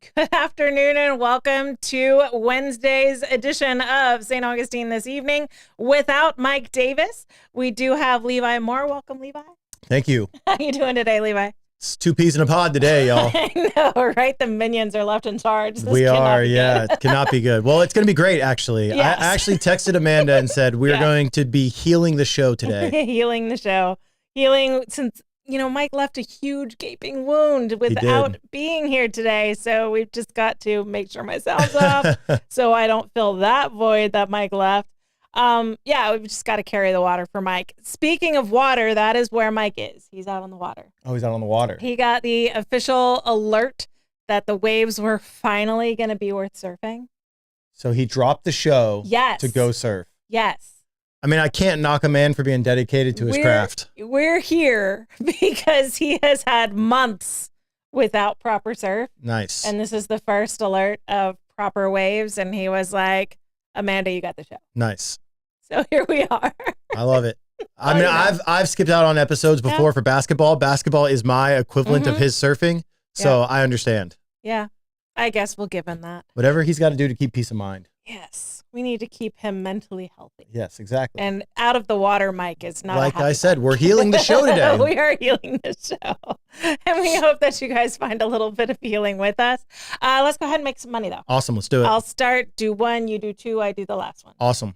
Good afternoon and welcome to Wednesday's edition of St. Augustine This Evening. Without Mike Davis, we do have Levi Moore. Welcome, Levi. Thank you. How you doing today, Levi? It's two peas in a pod today, y'all. I know, right? The minions are left in charge. We are, yeah. It cannot be good. Well, it's going to be great, actually. Yes. I actually texted Amanda and said we're going to be healing the show today. Healing the show. Healing since, Mike left a huge gaping wound without being here today. So we've just got to make sure my sound's off so I don't fill that void that Mike left. We've just got to carry the water for Mike. Speaking of water, that is where Mike is. He's out on the water. Oh, he's out on the water. He got the official alert that the waves were finally going to be worth surfing. So he dropped the show to go surf. Yes. I mean, I can't knock a man for being dedicated to his craft. We're here because he has had months without proper surf. Nice. And this is the first alert of proper waves. And he was like, Amanda, you got the show. Nice. So here we are. I love it. I mean, I've skipped out on episodes before for basketball. Basketball is my equivalent of his surfing. So I understand. Yeah. I guess we'll give him that. Whatever he's got to do to keep peace of mind. Yes. We need to keep him mentally healthy. Yes, exactly. And out of the water, Mike is not like I said, we're healing the show today. We are healing the show. And we hope that you guys find a little bit of healing with us. Let's go ahead and make some money, though. Awesome. Let's do it. I'll start. Do one. You do two. I do the last one. Awesome.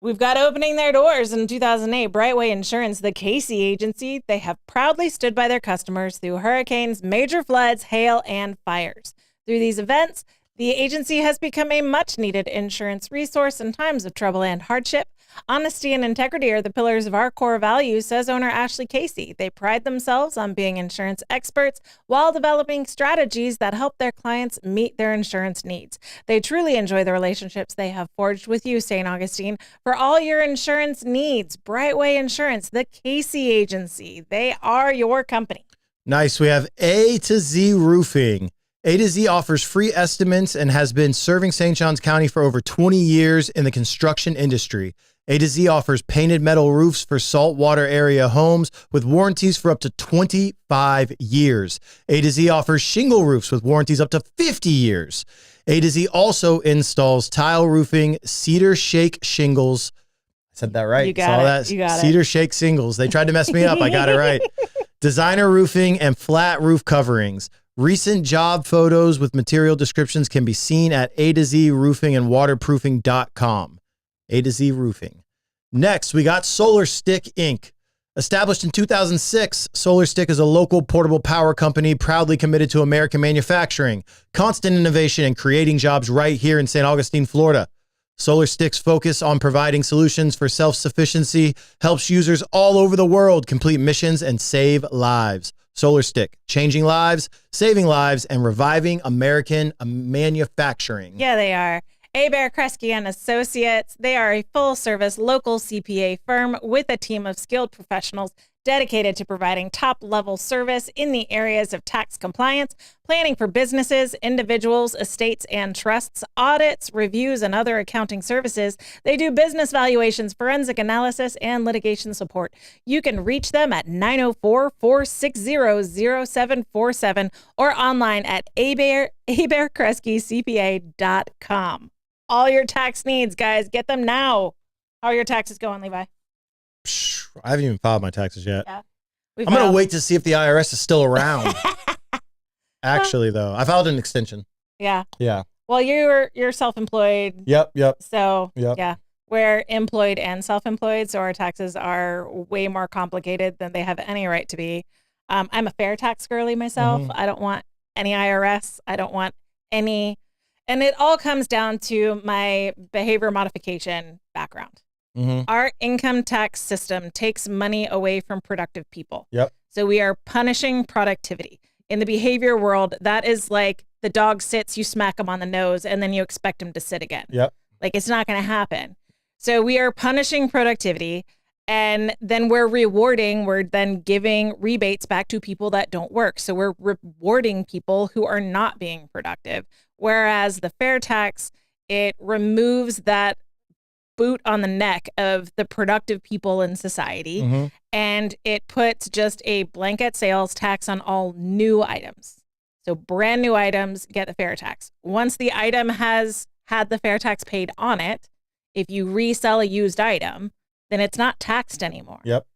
We've got opening their doors in 2008. Brightway Insurance, the Casey agency, they have proudly stood by their customers through hurricanes, major floods, hail, and fires. Through these events, the agency has become a much-needed insurance resource in times of trouble and hardship. Honesty and integrity are the pillars of our core values, says owner Ashley Casey. They pride themselves on being insurance experts while developing strategies that help their clients meet their insurance needs. They truly enjoy the relationships they have forged with you, St. Augustine. For all your insurance needs, Brightway Insurance, the Casey agency, they are your company. Nice. We have A to Z Roofing. A to Z offers free estimates and has been serving St. Johns County for over 20 years in the construction industry. A to Z offers painted metal roofs for saltwater area homes with warranties for up to 25 years. A to Z offers shingle roofs with warranties up to 50 years. A to Z also installs tile roofing, cedar shake shingles. I said that right. You got it. Cedar shake shingles. They tried to mess me up. I got it right. Designer roofing and flat roof coverings. Recent job photos with material descriptions can be seen at A to Z Roofing and Waterproofing.com. A to Z Roofing. Next, we got Solar Stick Inc. Established in 2006, Solar Stick is a local portable power company proudly committed to American manufacturing, constant innovation, and creating jobs right here in St. Augustine, Florida. Solar Stick's focus on providing solutions for self-sufficiency helps users all over the world complete missions and save lives. Solar Stick, changing lives, saving lives, and reviving American manufacturing. Yeah, they are. Bear Kresge and Associates. They are a full-service local CPA firm with a team of skilled professionals dedicated to providing top-level service in the areas of tax compliance, planning for businesses, individuals, estates, and trusts, audits, reviews, and other accounting services. They do business valuations, forensic analysis, and litigation support. You can reach them at 904-460-0747 or online at abearkreskecpa.com. All your tax needs, guys, get them now. How are your taxes going, Levi? I haven't even filed my taxes yet. Yeah. I'm going to wait to see if the IRS is still around. Actually, though, I filed an extension. Yeah. Yeah. Well, you're self-employed. Yep. So, yeah, we're employed and self-employed, so our taxes are way more complicated than they have any right to be. I'm a fair tax girly myself. I don't want any IRS. I don't want any, and it all comes down to my behavior modification background. Our income tax system takes money away from productive people. Yep. So we are punishing productivity. In the behavior world, that is like the dog sits, you smack him on the nose, and then you expect him to sit again. Yep. Like, it's not going to happen. So we are punishing productivity, and then we're then giving rebates back to people that don't work. So we're rewarding people who are not being productive. Whereas the fair tax, it removes that boot on the neck of the productive people in society, and it puts just a blanket sales tax on all new items. So brand new items get the fair tax. Once the item has had the fair tax paid on it, if you resell a used item, then it's not taxed anymore. Yep.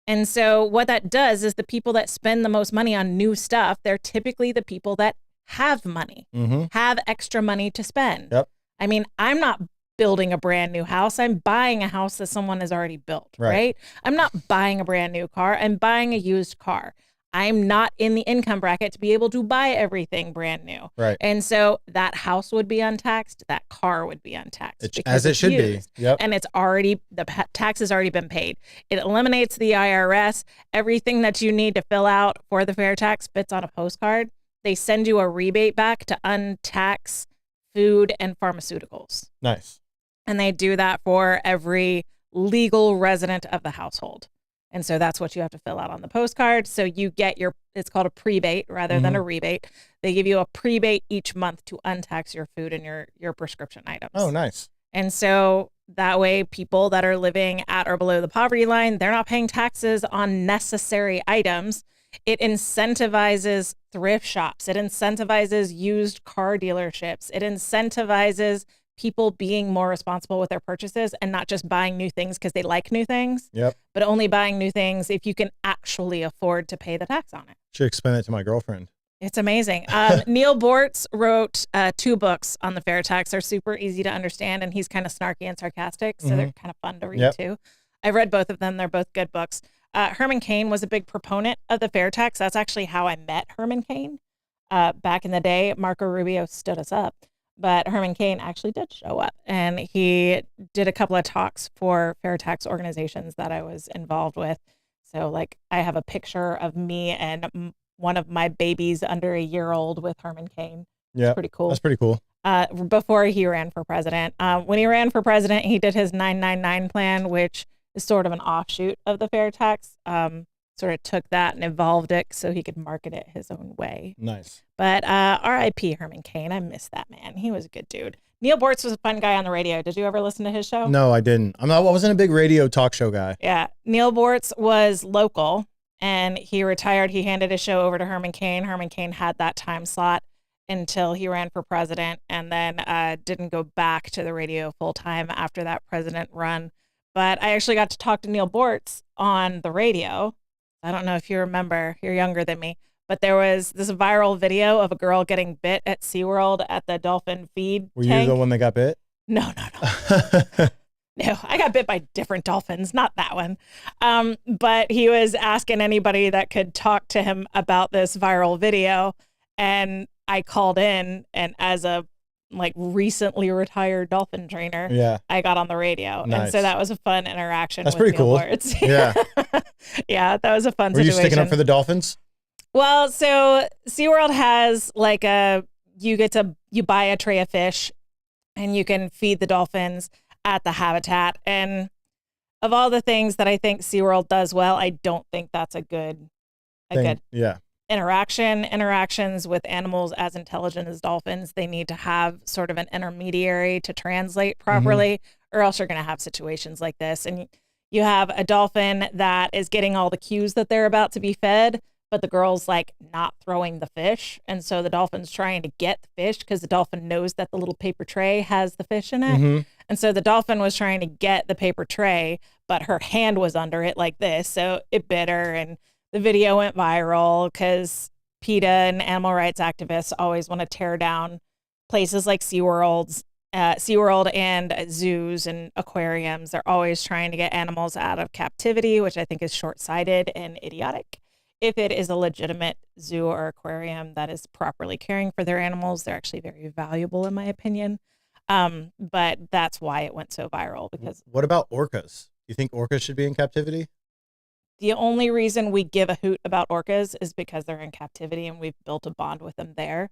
And so what that does is the people that spend the most money on new stuff, they're typically the people that have money, have extra money to spend. Yep. I mean, I'm not building a brand new house. I'm buying a house that someone has already built, right? I'm not buying a brand new car. I'm buying a used car. I'm not in the income bracket to be able to buy everything brand new. Right. And so that house would be untaxed. That car would be untaxed. As it should used. be. Yep. And it's already, the tax has already been paid. It eliminates the IRS. Everything that you need to fill out for the fair tax fits on a postcard. They send you a rebate back to untax food and pharmaceuticals. Nice. And they do that for every legal resident of the household. And so that's what you have to fill out on the postcard. So you get it's called a prebate rather than a rebate. They give you a prebate each month to untax your food and your prescription items. Oh, nice. And so that way people that are living at or below the poverty line, they're not paying taxes on necessary items. It incentivizes thrift shops. It incentivizes used car dealerships. It incentivizes people being more responsible with their purchases and not just buying new things because they like new things, but only buying new things if you can actually afford to pay the tax on it. Should explain that to my girlfriend. It's amazing. Neil Bortz wrote 2 books on the fair tax. They're super easy to understand, and he's kind of snarky and sarcastic, so they're kind of fun to read too. I've read both of them. They're both good books. Herman Cain was a big proponent of the fair tax. That's actually how I met Herman Cain. Back in the day, Marco Rubio stood us up. But Herman Cain actually did show up, and he did a couple of talks for fair tax organizations that I was involved with. So like I have a picture of me and one of my babies under a year old with Herman Cain. Yeah. Pretty cool. That's pretty cool. Before he ran for president. When he ran for president, he did his 999 plan, which is sort of an offshoot of the fair tax. Sort of took that and evolved it so he could market it his own way. Nice. But R.I.P. Herman Cain. I miss that man. He was a good dude. Neil Bortz was a fun guy on the radio. Did you ever listen to his show? No, I didn't. I wasn't a big radio talk show guy. Yeah. Neil Bortz was local, and he retired. He handed his show over to Herman Cain. Herman Cain had that time slot until he ran for president, and then didn't go back to the radio full time after that president run. But I actually got to talk to Neil Bortz on the radio. I don't know if you remember, you're younger than me, but there was this viral video of a girl getting bit at SeaWorld at the dolphin feed Were tank. you the one that got bit? No. No, I got bit by different dolphins, not that one. But he was asking anybody that could talk to him about this viral video. And I called in, and as a recently retired dolphin trainer, I got on the radio. Nice. And so that was a fun interaction. That's with pretty Neil cool. Bortz. Yeah. Yeah, that was a fun Were situation. you sticking up for the dolphins? Well, so SeaWorld has you buy a tray of fish and you can feed the dolphins at the habitat. And of all the things that I think SeaWorld does well, I don't think that's a good interactions with animals as intelligent as dolphins. They need to have sort of an intermediary to translate properly, or else you're going to have situations like this. And you have a dolphin that is getting all the cues that they're about to be fed, but the girl's not throwing the fish. And so the dolphin's trying to get the fish because the dolphin knows that the little paper tray has the fish in it. And so the dolphin was trying to get the paper tray, but her hand was under it like this. So it bit her, and the video went viral because PETA and animal rights activists always want to tear down places like SeaWorld and zoos and aquariums. They're always trying to get animals out of captivity, which I think is short-sighted and idiotic. If it is a legitimate zoo or aquarium that is properly caring for their animals, they're actually very valuable, in my opinion. But that's why it went so viral. Because what about orcas? You think orcas should be in captivity? The only reason we give a hoot about orcas is because they're in captivity and we've built a bond with them there.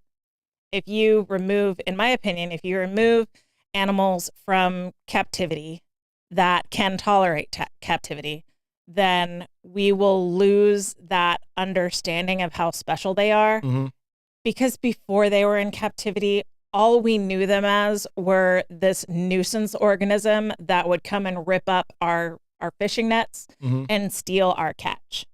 If you remove, in my opinion, if you remove animals from captivity that can tolerate captivity, then we will lose that understanding of how special they are. Because before they were in captivity, all we knew them as were this nuisance organism that would come and rip up our fishing nets and steal our catch.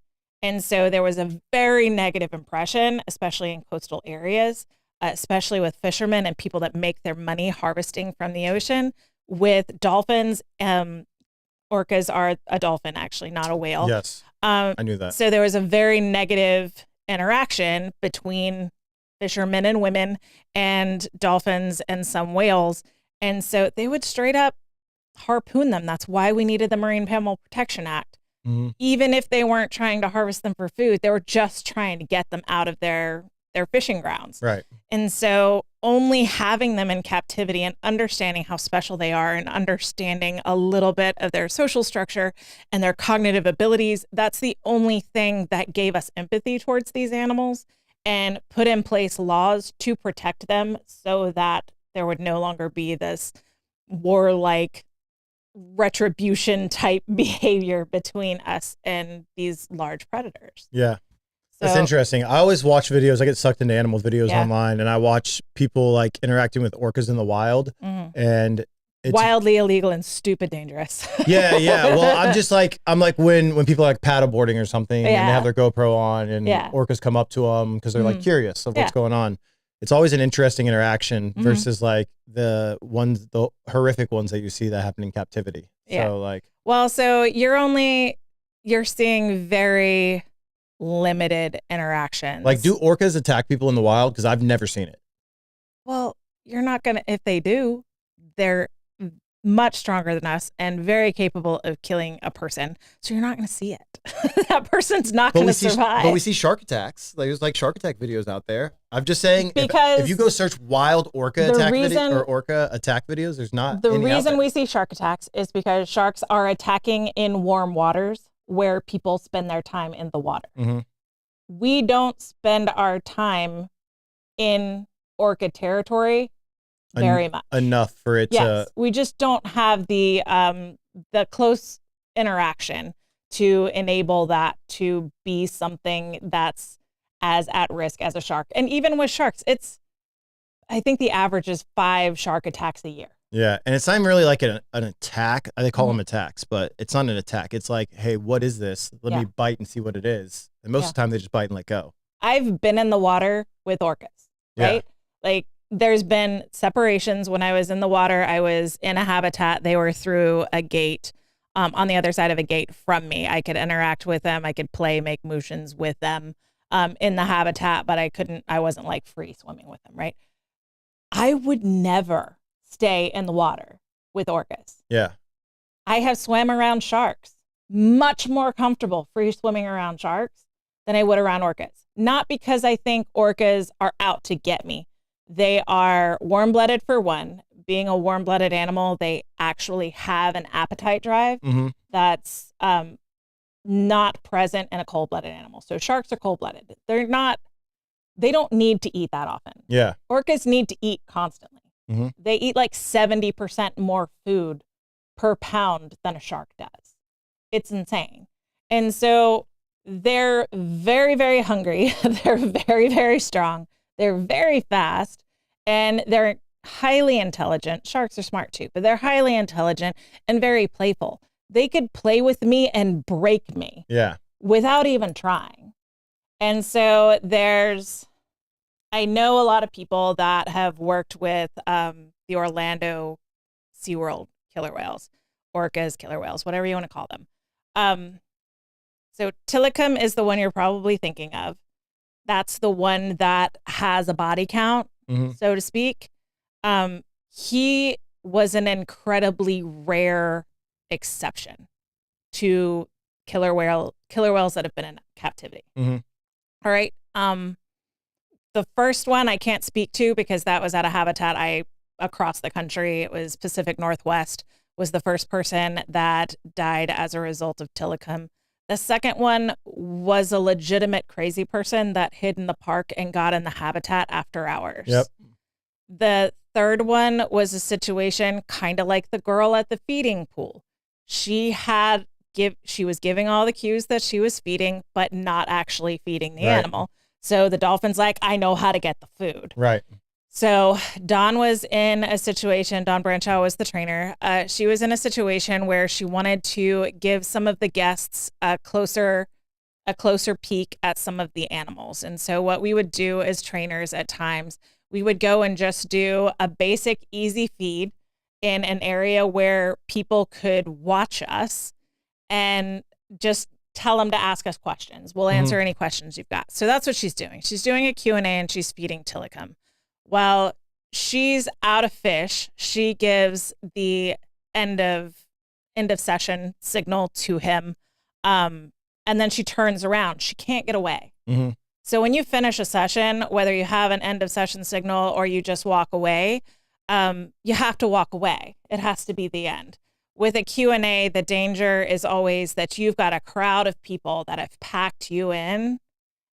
And so there was a very negative impression, especially in coastal areas, especially with fishermen and people that make their money harvesting from the ocean with dolphins. Orcas are a dolphin, actually, not a whale. Yes, I knew that. So there was a very negative interaction between fishermen and women and dolphins and some whales. And so they would straight up harpoon them. That's why we needed the Marine Mammal Protection Act. Mm-hmm. Even if they weren't trying to harvest them for food, they were just trying to get them out of their fishing grounds. Right. And so only having them in captivity and understanding how special they are and understanding a little bit of their social structure and their cognitive abilities, that's the only thing that gave us empathy towards these animals and put in place laws to protect them so that there would no longer be this warlike retribution type behavior between us and these large predators. Yeah. That's interesting. I always watch videos. I get sucked into animal videos online, and I watch people like interacting with orcas in the wild, and it's wildly illegal and stupid dangerous. yeah. Well, I'm like when people are like paddleboarding or something, and they have their GoPro on, and orcas come up to them because they're like curious of what's going on. It's always an interesting interaction versus like the horrific ones that you see that happen in captivity. Yeah. So like, well, so you're seeing very limited interactions. Like, do orcas attack people in the wild? Because I've never seen it. Well, you're not gonna. If they do, they're much stronger than us and very capable of killing a person. So you're not going to see it. That person's not going to survive. But we see shark attacks. Like, there's like shark attack videos out there. I'm just saying, because if you go search wild orca attack videos or orca attack videos, there's not. The reason we see shark attacks is because sharks are attacking in warm waters where people spend their time in the water. Mm-hmm. We don't spend our time in orca territory very much. Enough for it to. We just don't have the close interaction to enable that to be something that's as at risk as a shark. And even with sharks, I think the average is 5 shark attacks a year. Yeah, and it's not even really like an attack. They call them attacks, but it's not an attack. It's like, hey, what is this? Let me bite and see what it is. And most of the time, they just bite and let go. I've been in the water with orcas, right? Like, there's been separations when I was in the water. I was in a habitat. They were through a gate, on the other side of a gate from me. I could interact with them. I could play, make motions with them in the habitat, but I wasn't like free swimming with them, right? I would never stay in the water with orcas. Yeah. I have swam around sharks, much more comfortable free swimming around sharks than I would around orcas. Not because I think orcas are out to get me. They are warm-blooded for one. Being a warm-blooded animal, they actually have an appetite drive that's not present in a cold-blooded animal. So sharks are cold-blooded. They don't need to eat that often. Yeah. Orcas need to eat constantly. Mm-hmm. They eat like 70% more food per pound than a shark does. It's insane. And so they're very, very hungry. They're very, very strong. They're very fast, and they're highly intelligent. Sharks are smart too, but they're highly intelligent and very playful. They could play with me and break me without even trying. And so I know a lot of people that have worked with the Orlando SeaWorld killer whales, orcas, killer whales, whatever you want to call them. So Tilikum is the one you're probably thinking of. That's the one that has a body count, so to speak. He was an incredibly rare exception to killer whales that have been in captivity. Mm-hmm. All right. The first one I can't speak to because that was at a habitat across the country. It was Pacific Northwest, was the first person that died as a result of Tilikum. The second one was a legitimate crazy person that hid in the park and got in the habitat after hours. Yep. The third one was a situation kind of like the girl at the feeding pool. She was giving all the cues that she was feeding, but not actually feeding the animal. So the dolphin's like, I know how to get the food. Right. So Dawn was in a situation, Dawn Branchow was the trainer. She was in a situation where she wanted to give some of the guests a closer a closer peek at some of the animals. And so what we would do as trainers at times, we would go and just do a basic easy feed in an area where people could watch us and just tell them to ask us questions. We'll answer any questions you've got. So that's what she's doing. She's doing a Q&A and she's feeding Tilikum. While she's out of fish, she gives the end of session signal to him. And then she turns around. She can't get away. So when you finish a session, whether you have an end of session signal or you just walk away, you have to walk away. It has to be the end. With a Q&A, the danger is always that you've got a crowd of people that have packed you in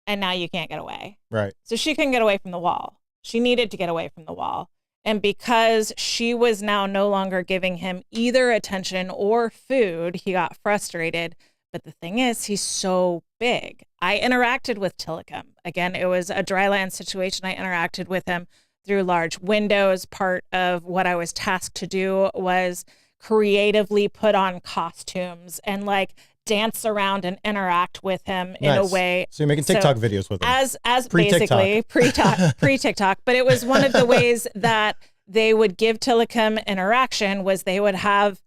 and now you can't get away. Right. So she couldn't get away from the wall. She needed to get away from the wall. And because she was now no longer giving him either attention or food, he got frustrated. But the thing is, he's so big. I interacted with Tilikum. Again, it was a dry land situation. I interacted with him through large windows. Part of what I was tasked to do was creatively put on costumes and like dance around and interact with him in a way. So you're making TikTok videos with him. As basically pre-TikTok. But it was one of the ways that they would give Tilikum interaction was they would have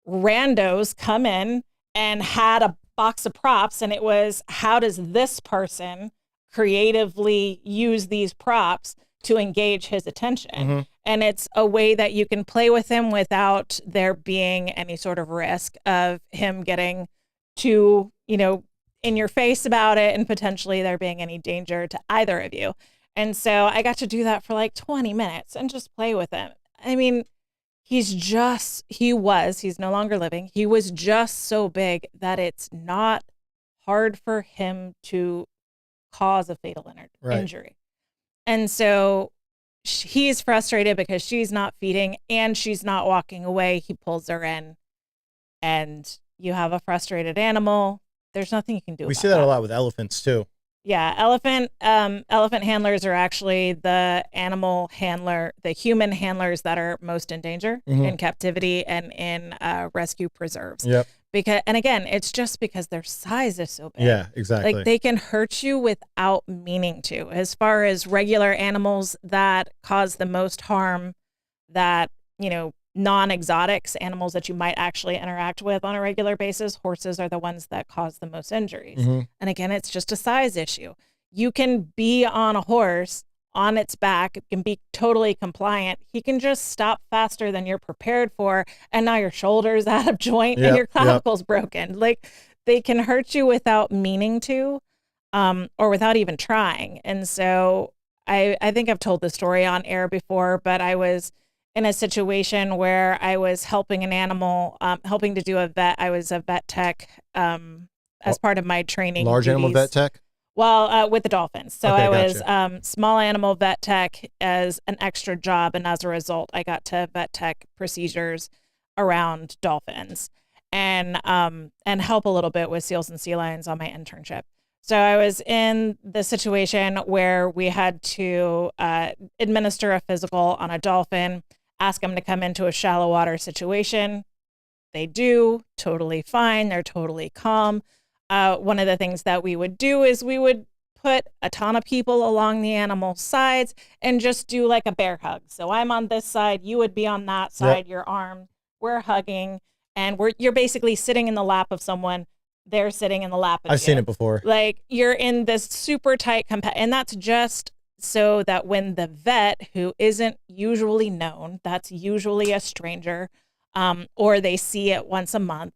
randos come in and had a box of props, and it was, how does this person creatively use these props to engage his attention? And it's a way that you can play with him without there being any sort of risk of him getting too, in your face about it and potentially there being any danger to either of you. And so I got to do that for like 20 minutes and just play with him. I mean, he's no longer living. He was just so big that it's not hard for him to cause a fatal injury. And so he's frustrated because she's not feeding and she's not walking away. He pulls her in and you have a frustrated animal. There's nothing you can do. We see that a lot with elephants too. Yeah, elephant handlers are actually the human handlers that are most in danger in captivity and in rescue preserves. Yep. And again, it's just because their size is so big. Yeah, exactly. Like they can hurt you without meaning to. As far as regular animals that cause the most harm, that, non-exotics, animals that you might actually interact with on a regular basis, horses are the ones that cause the most injuries. And again, it's just a size issue. You can be on a horse on its back, it can be totally compliant. He can just stop faster than you're prepared for, and now your shoulder's out of joint and your clavicle's broken. Like they can hurt you without meaning to, or without even trying. And so I think I've told this story on air before, but I was in a situation where I was helping an animal, helping to do a vet. I was a vet tech as part of my training. Large duties. animal vet tech? Well, with the dolphins. So okay, I was gotcha. Small animal vet tech as an extra job. And as a result, I got to vet tech procedures around dolphins and help a little bit with seals and sea lions on my internship. So I was in the situation where we had to administer a physical on a dolphin, ask them to come into a shallow water situation. They do, totally fine. They're totally calm. One of the things that we would do is we would put a ton of people along the animal's sides and just do like a bear hug. So I'm on this side, you would be on that side, your arm, we're hugging, and you're basically sitting in the lap of someone. They're sitting in the lap of you. I've seen it before. Like you're in this super tight and that's just so that when the vet, who isn't usually known, that's usually a stranger, or they see it once a month,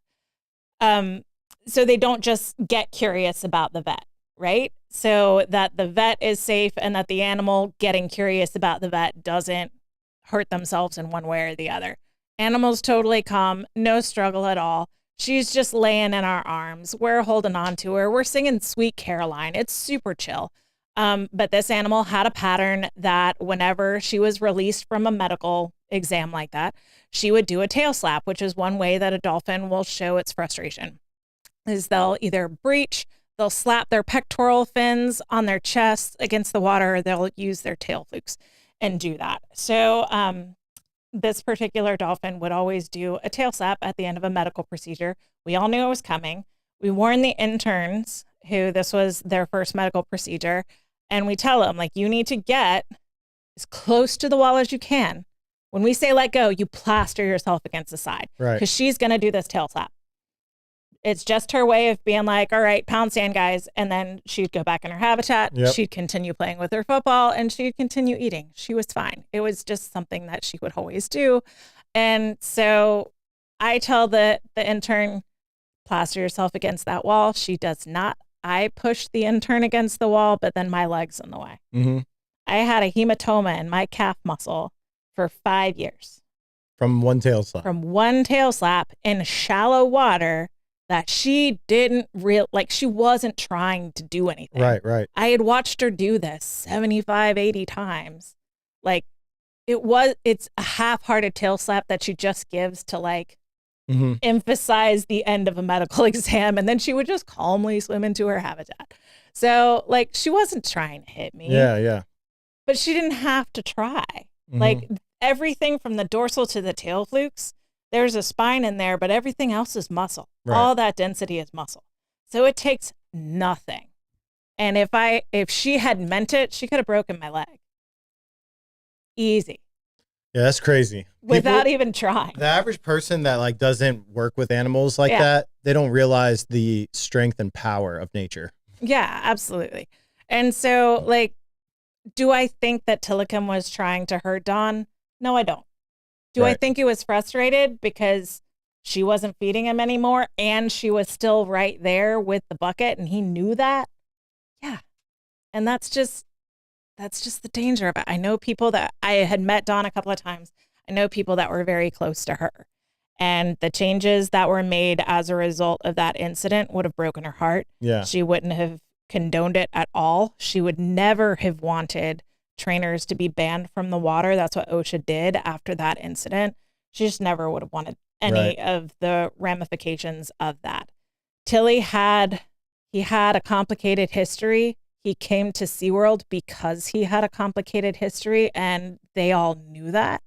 so they don't just get curious about the vet, right? So that the vet is safe and that the animal getting curious about the vet doesn't hurt themselves in one way or the other. Animal's totally calm, no struggle at all. She's just laying in our arms. We're holding on to her. We're singing Sweet Caroline. It's super chill. But this animal had a pattern that whenever she was released from a medical exam like that, she would do a tail slap, which is one way that a dolphin will show its frustration. Is they'll either breach, they'll slap their pectoral fins on their chest against the water, or they'll use their tail flukes and do that. So this particular dolphin would always do a tail slap at the end of a medical procedure. We all knew it was coming. We warned the interns who this was their first medical procedure. And we tell them, like, you need to get as close to the wall as you can. When we say let go, you plaster yourself against the side. Right. Because she's going to do this tail slap. It's just her way of being like, all right, pound sand, guys. And then she'd go back in her habitat. Yep. She'd continue playing with her football and she'd continue eating. She was fine. It was just something that she would always do. And so I tell the intern, plaster yourself against that wall. She does not. I push the intern against the wall, but then my leg's in the way. Mm-hmm. I had a hematoma in my calf muscle for 5 years. From one tail slap. From one tail slap in shallow water that she didn't she wasn't trying to do anything. Right. I had watched her do this 75, 80 times. Like it's a half-hearted tail slap that she just gives to like emphasize the end of a medical exam. And then she would just calmly swim into her habitat. So like she wasn't trying to hit me. Yeah. But she didn't have to try. Like everything from the dorsal to the tail flukes, there's a spine in there, but everything else is muscle. Right. All that density is muscle. So it takes nothing. And if she had meant it, she could have broken my leg. Easy. Yeah, that's crazy. Without even trying. The average person that like doesn't work with animals like that, they don't realize the strength and power of nature. Yeah, absolutely. And so like, do I think that Tilikum was trying to hurt Dawn? No, I don't. Do I think he was frustrated because she wasn't feeding him anymore and she was still right there with the bucket and he knew that? Yeah. And that's just the danger of it. I know people that I had met Dawn a couple of times. I know people that were very close to her. And the changes that were made as a result of that incident would have broken her heart. Yeah. She wouldn't have condoned it at all. She would never have wanted trainers to be banned from the water. That's what OSHA did after that incident. She just never would have wanted any of the ramifications of that. Tilly had a complicated history. He came to SeaWorld because he had a complicated history and they all knew that.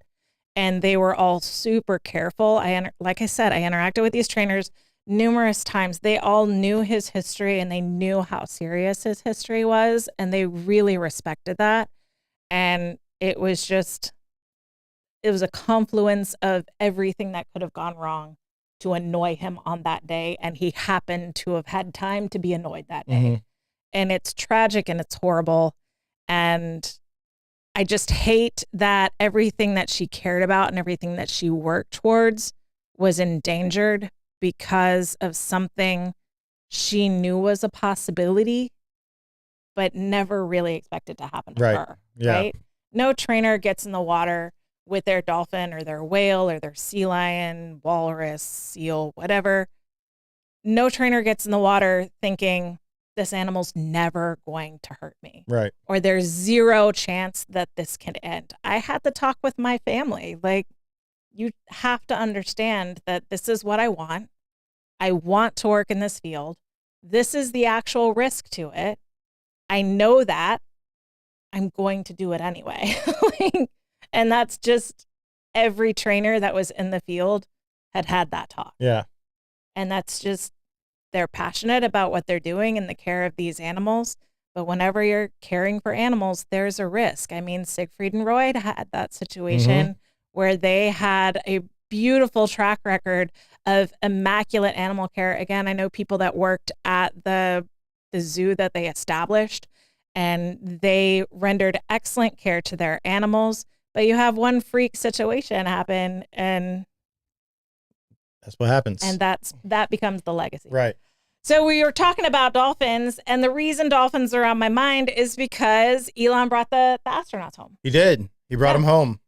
And they were all super careful. Like I said, I interacted with these trainers numerous times. They all knew his history and they knew how serious his history was. And they really respected that. And it was a confluence of everything that could have gone wrong to annoy him on that day. And he happened to have had time to be annoyed that day. And it's tragic and it's horrible. And I just hate that everything that she cared about and everything that she worked towards was endangered because of something she knew was a possibility, but never really expected to happen to her. Yeah. Right? No trainer gets in the water with their dolphin or their whale or their sea lion, walrus, seal, whatever. No trainer gets in the water thinking this animal's never going to hurt me. Right. Or there's zero chance that this can end. I had to talk with my family. Like, you have to understand that this is what I want. I want to work in this field. This is the actual risk to it. I know that. I'm going to do it anyway. And that's just every trainer that was in the field had that talk. Yeah. And that's just, they're passionate about what they're doing in the care of these animals. But whenever you're caring for animals, there's a risk. I mean, Siegfried and Roy had that situation where they had a beautiful track record of immaculate animal care. Again, I know people that worked at the zoo that they established, and they rendered excellent care to their animals. But you have one freak situation happen, and that's what happens. And that becomes the legacy. Right. So we were talking about dolphins, and the reason dolphins are on my mind is because Elon brought the astronauts home. He did. He brought them home.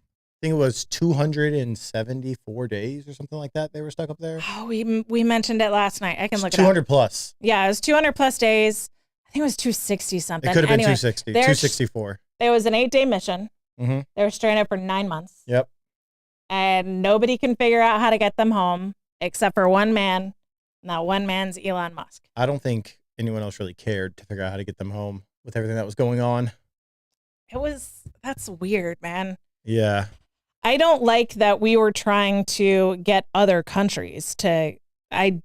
I think it was 274 days or something like that they were stuck up there. Oh, we mentioned it last night. I can look it up. 200 plus. Yeah, it was 200 plus days. I think it was 260 something. It could have been 260, 264. There was an 8-day mission. Mm-hmm. They were stranded for 9 months. Yep. And nobody can figure out how to get them home except for one man. And that one man's Elon Musk. I don't think anyone else really cared to figure out how to get them home with everything that was going on. That's weird, man. Yeah. I don't like that we were trying to get other countries to, I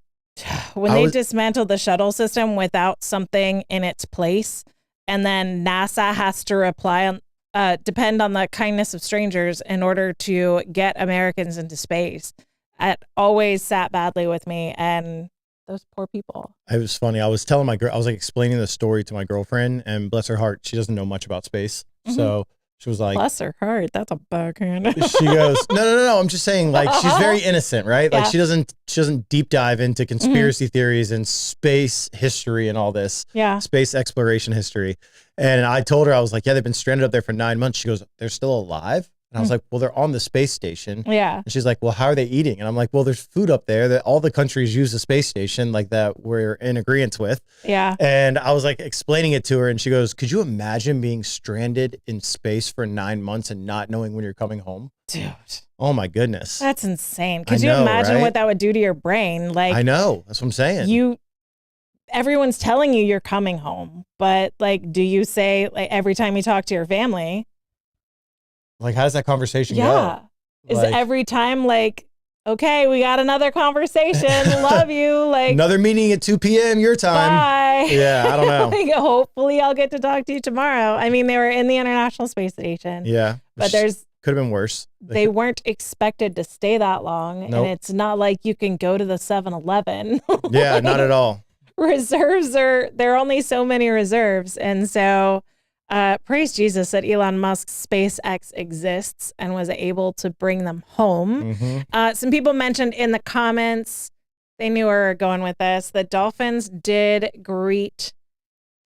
When I they was dismantled the shuttle system without something in its place, and then NASA has to depend on the kindness of strangers in order to get Americans into space. It always sat badly with me and those poor people. It was funny. I was telling my girl, I was like explaining the story to my girlfriend, and bless her heart, she doesn't know much about space. So she was like, Bless her heart. That's a backhand. she goes, no. I'm just saying, like, she's very innocent, right? Like, Yeah. she doesn't deep dive into conspiracy theories and space history and all this. Yeah. Space exploration history. And I told her, I was like, yeah, they've been stranded up there for 9 months. She goes, they're still alive? And I was like, well, they're on the space station. Yeah. And she's like, well, how are they eating? And I'm like, well, there's food up there that all the countries use the space station, like that we're in agreement with. Yeah. And I was like explaining it to her, and she goes, could you imagine being stranded in space for 9 months and not knowing when you're coming home? Dude. Oh my goodness. That's insane. Could I you know, imagine right? what that would do to your brain? Like, I know. That's what I'm saying. everyone's telling you you're coming home, but like, do you say, like, every time you talk to your family? Like, how does that conversation Yeah. go? Is Like, every time like, okay, we got another conversation. Love you. Like, another meeting at 2 p.m. your time. bye. Yeah, I don't know. Like, hopefully I'll get to talk to you tomorrow. I mean, they were in the International Space Station. Yeah. But could have been worse. they weren't expected to stay that long. Nope. And it's not like you can go to the 7-Eleven. Yeah, not at all. There are only so many reserves. And so praise Jesus that Elon Musk's SpaceX exists and was able to bring them home. Mm-hmm. Some people mentioned in the comments, they knew where we were going with this, that dolphins did greet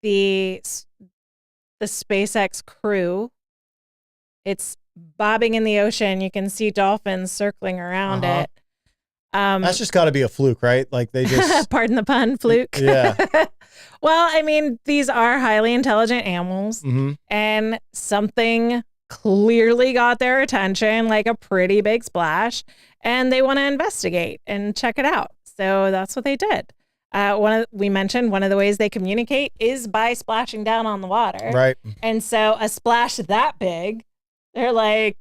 the SpaceX crew. It's bobbing in the ocean. You can see dolphins circling around it. That's just got to be a fluke, right? Like they just, pardon the pun, fluke. Yeah. Well, I mean, these are highly intelligent animals, and something clearly got their attention, like a pretty big splash, and they want to investigate and check it out. So that's what they did. We mentioned one of the ways they communicate is by splashing down on the water. Right. And so a splash that big, they're like,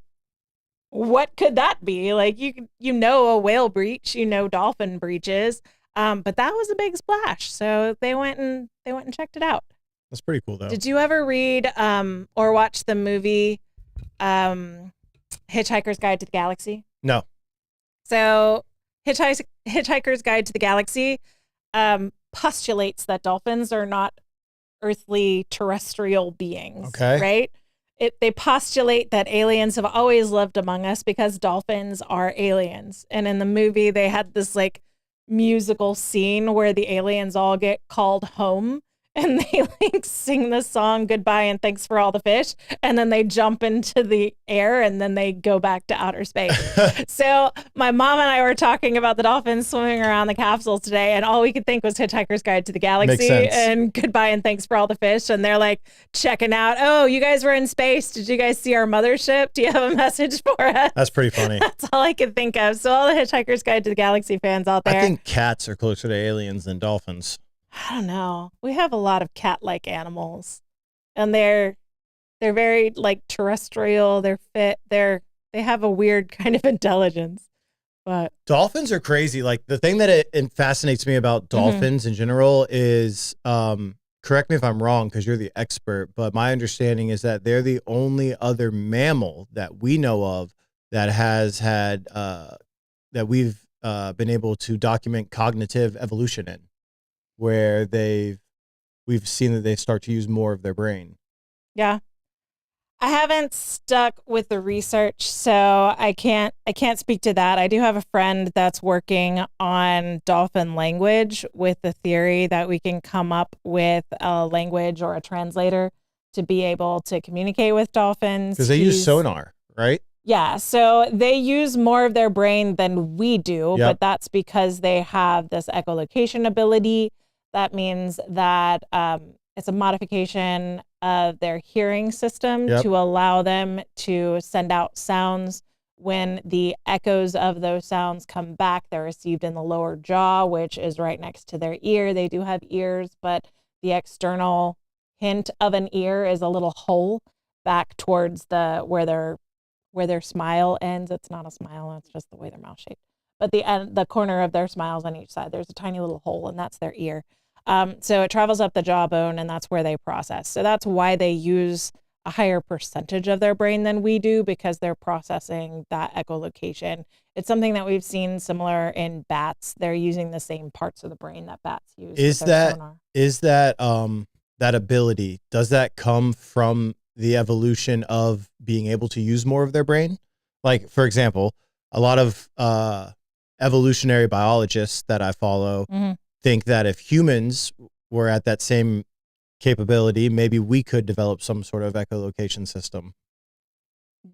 what could that be? Like, you know, a whale breach, you know, dolphin breaches. But that was a big splash. So they went and checked it out. That's pretty cool though. Did you ever read or watch the movie Hitchhiker's Guide to the Galaxy? No. So Hitchhiker's Guide to the Galaxy postulates that dolphins are not earthly terrestrial beings. Okay. Right? They postulate that aliens have always lived among us because dolphins are aliens. And in the movie, they had this like musical scene where the aliens all get called home and they like sing the song Goodbye and Thanks for All the Fish, and then they jump into the air and then they go back to outer space. So my mom and I were talking about the dolphins swimming around the capsule today, and all we could think was Hitchhiker's Guide to the Galaxy and Goodbye and Thanks for All the Fish. And they're like checking out, oh, you guys were in space. Did you guys see our mothership? Do you have a message for us? That's pretty funny. That's all I could think of. So all the Hitchhiker's Guide to the Galaxy fans out there. I think cats are closer to aliens than dolphins. I don't know. We have a lot of cat-like animals, and they're very like terrestrial. They're fit. They have a weird kind of intelligence. But dolphins are crazy. Like the thing that it fascinates me about dolphins in general is, correct me if I'm wrong because you're the expert, but my understanding is that they're the only other mammal that we know of that has had that we've been able to document cognitive evolution in, where we've seen that they start to use more of their brain. Yeah. I haven't stuck with the research, so I can't speak to that. I do have a friend that's working on dolphin language with the theory that we can come up with a language or a translator to be able to communicate with dolphins. Because they use sonar, right? Yeah, so they use more of their brain than we do, but that's because they have this echolocation ability. That means that it's a modification of their hearing system to allow them to send out sounds. When the echoes of those sounds come back, they're received in the lower jaw, which is right next to their ear. They do have ears, but the external hint of an ear is a little hole back towards where their smile ends. It's not a smile, it's just the way their mouth's shaped. but the corner of their smiles on each side, there's a tiny little hole, and that's their ear. So it travels up the jawbone, and that's where they process. So that's why they use a higher percentage of their brain than we do, because they're processing that echolocation. It's something that we've seen similar in bats. They're using the same parts of the brain that bats use with their sonar. Is that that ability, does that come from the evolution of being able to use more of their brain? Like, for example, a lot of evolutionary biologists that I follow think that if humans were at that same capability, maybe we could develop some sort of echolocation system.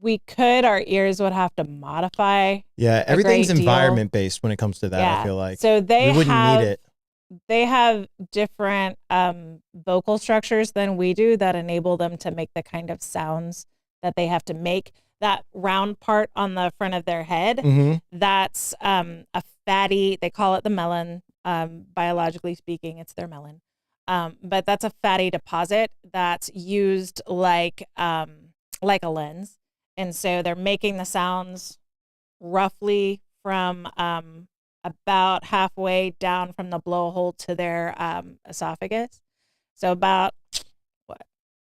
We could. Our ears would have to modify. Yeah, everything's environment based when it comes to that. Yeah. I feel like so we wouldn't need it. They have different vocal structures than we do that enable them to make the kind of sounds that they have to make. That round part on the front of their head, that's a fatty, they call it the melon. Biologically speaking, it's their melon. But that's a fatty deposit that's used like a lens. And so they're making the sounds roughly from about halfway down from the blowhole to their esophagus. So about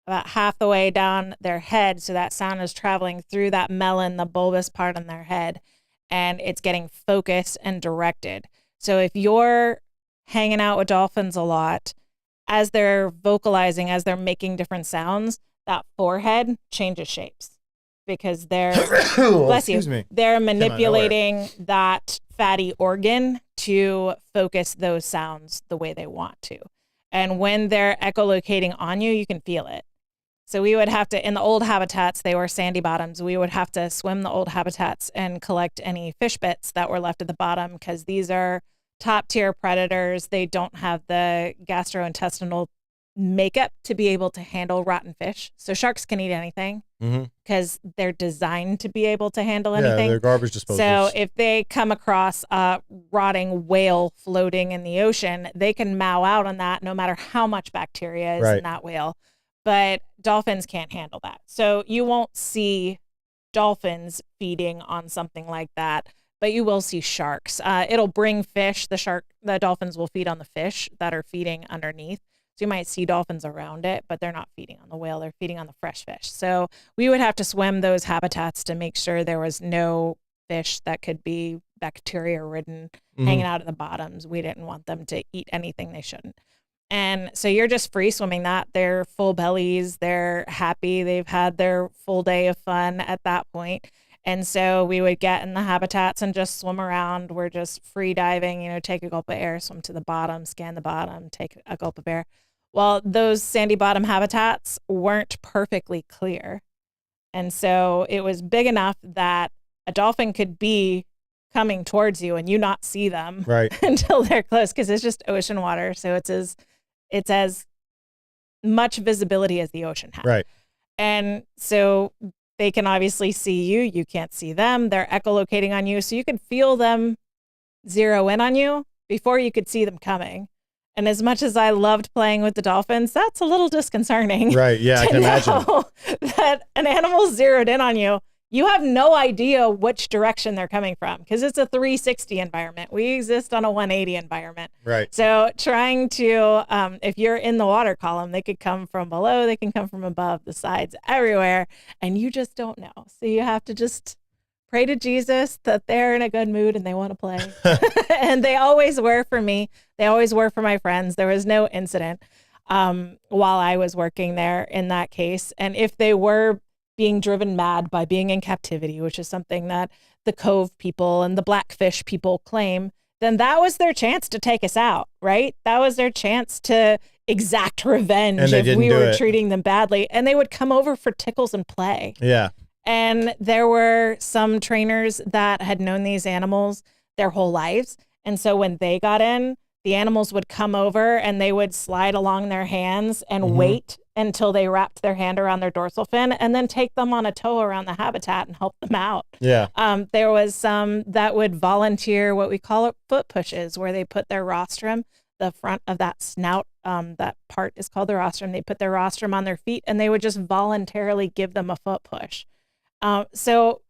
half the way down their head. So that sound is traveling through that melon, the bulbous part on their head, and it's getting focused and directed. So if you're hanging out with dolphins a lot, as they're vocalizing, as they're making different sounds, that forehead changes shapes because they're, bless you, they're manipulating that fatty organ to focus those sounds the way they want to. And when they're echolocating on you, you can feel it. So we would have to, in the old habitats, they were sandy bottoms. We would have to swim the old habitats and collect any fish bits that were left at the bottom, because these are top tier predators. They don't have the gastrointestinal makeup to be able to handle rotten fish. So sharks can eat anything because they're designed to be able to handle anything. Yeah, they're garbage disposals. So if they come across a rotting whale floating in the ocean, they can mow out on that no matter how much bacteria is in that whale. But dolphins can't handle that. So you won't see dolphins feeding on something like that, but you will see sharks. It'll bring fish. The dolphins will feed on the fish that are feeding underneath. So you might see dolphins around it, but they're not feeding on the whale. They're feeding on the fresh fish. So we would have to swim those habitats to make sure there was no fish that could be bacteria ridden hanging out at the bottoms. We didn't want them to eat anything they shouldn't. And so you're just free swimming that. They're full bellies. They're happy. They've had their full day of fun at that point. And so we would get in the habitats and just swim around. We're just free diving, take a gulp of air, swim to the bottom, scan the bottom, take a gulp of air. Well, those sandy bottom habitats weren't perfectly clear. And so it was big enough that a dolphin could be coming towards you and you not see them until they're close, because it's just ocean water. So it's as much visibility as the ocean has. Right. And so they can obviously see you. You can't see them. They're echolocating on you. So you can feel them zero in on you before you could see them coming. And as much as I loved playing with the dolphins, that's a little disconcerting. Right. Yeah, I can imagine. That an animal zeroed in on you. You have no idea which direction they're coming from, because it's a 360 environment. We exist on a 180 environment. Right. So trying to, if you're in the water column, they could come from below, they can come from above, the sides, everywhere, and you just don't know. So you have to just pray to Jesus that they're in a good mood and they want to play. And they always were for me. They always were for my friends. There was no incident while I was working there in that case. And if they were being driven mad by being in captivity, which is something that the Cove people and the Blackfish people claim, then that was their chance to take us out, right? That was their chance to exact revenge if we were treating them badly. And they would come over for tickles and play. Yeah. And there were some trainers that had known these animals their whole lives. And so when they got in, the animals would come over and they would slide along their hands and wait until they wrapped their hand around their dorsal fin and then take them on a tow around the habitat and help them out. Yeah. There was some that would volunteer what we call it foot pushes, where they put their rostrum, the front of that snout, that part is called the rostrum. They put their rostrum on their feet and they would just voluntarily give them a foot push. So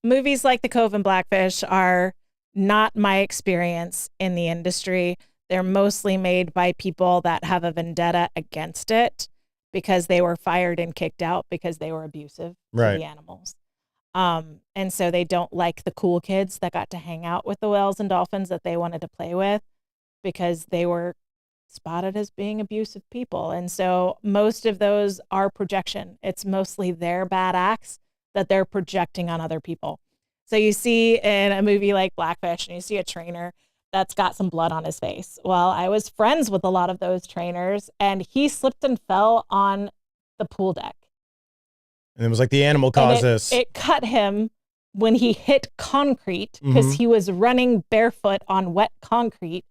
movies like The Cove and Blackfish are not my experience in the industry. They're mostly made by people that have a vendetta against it because they were fired and kicked out because they were abusive to the animals. And so they don't like the cool kids that got to hang out with the whales and dolphins that they wanted to play with because they were spotted as being abusive people. And so most of those are projection. It's mostly their bad acts that they're projecting on other people. So you see in a movie like Blackfish and you see a trainer that's got some blood on his face. Well, I was friends with a lot of those trainers and he slipped and fell on the pool deck. And it was like the animal caused this. It cut him when he hit concrete because he was running barefoot on wet concrete.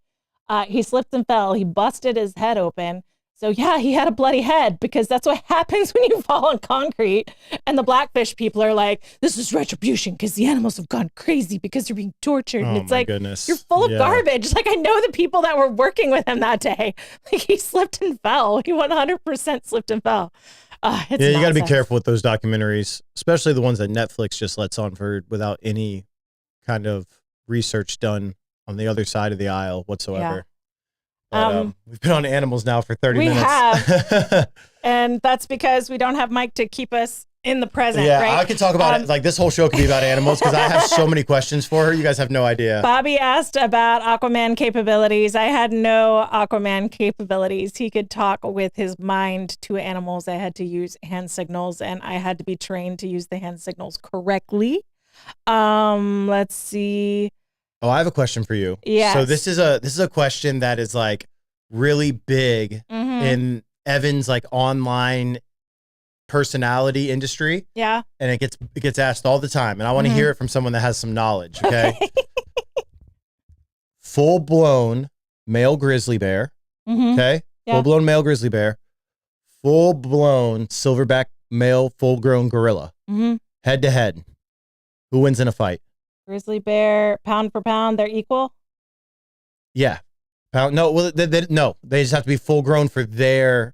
He slipped and fell. He busted his head open. So yeah, he had a bloody head because that's what happens when you fall on concrete. And the Blackfish people are like, this is retribution because the animals have gone crazy because they're being tortured. And it's like, goodness. You're full of garbage. Like I know the people that were working with him that day. Like he slipped and fell. He 100% slipped and fell. You got to be careful with those documentaries, especially the ones that Netflix just lets on for without any kind of research done on the other side of the aisle whatsoever. Yeah. But, we've been on animals now for 30 minutes. We have. And that's because we don't have Mike to keep us in the present. Yeah, right? I could talk about it. Like this whole show could be about animals because I have so many questions for her. You guys have no idea. Bobby asked about Aquaman capabilities. I had no Aquaman capabilities. He could talk with his mind to animals. I had to use hand signals and I had to be trained to use the hand signals correctly. Let's see. Oh, I have a question for you. Yeah. So this is a question that is like really big in Evan's like online personality industry. Yeah. And it gets asked all the time. And I want to hear it from someone that has some knowledge. Okay. Full blown male grizzly bear. Okay. Yeah. Full blown male grizzly bear. Full blown silverback male full grown gorilla. Head to head. Who wins in a fight? Grizzly bear, pound for pound, they're equal? Yeah. No, well, no. They just have to be full grown for their.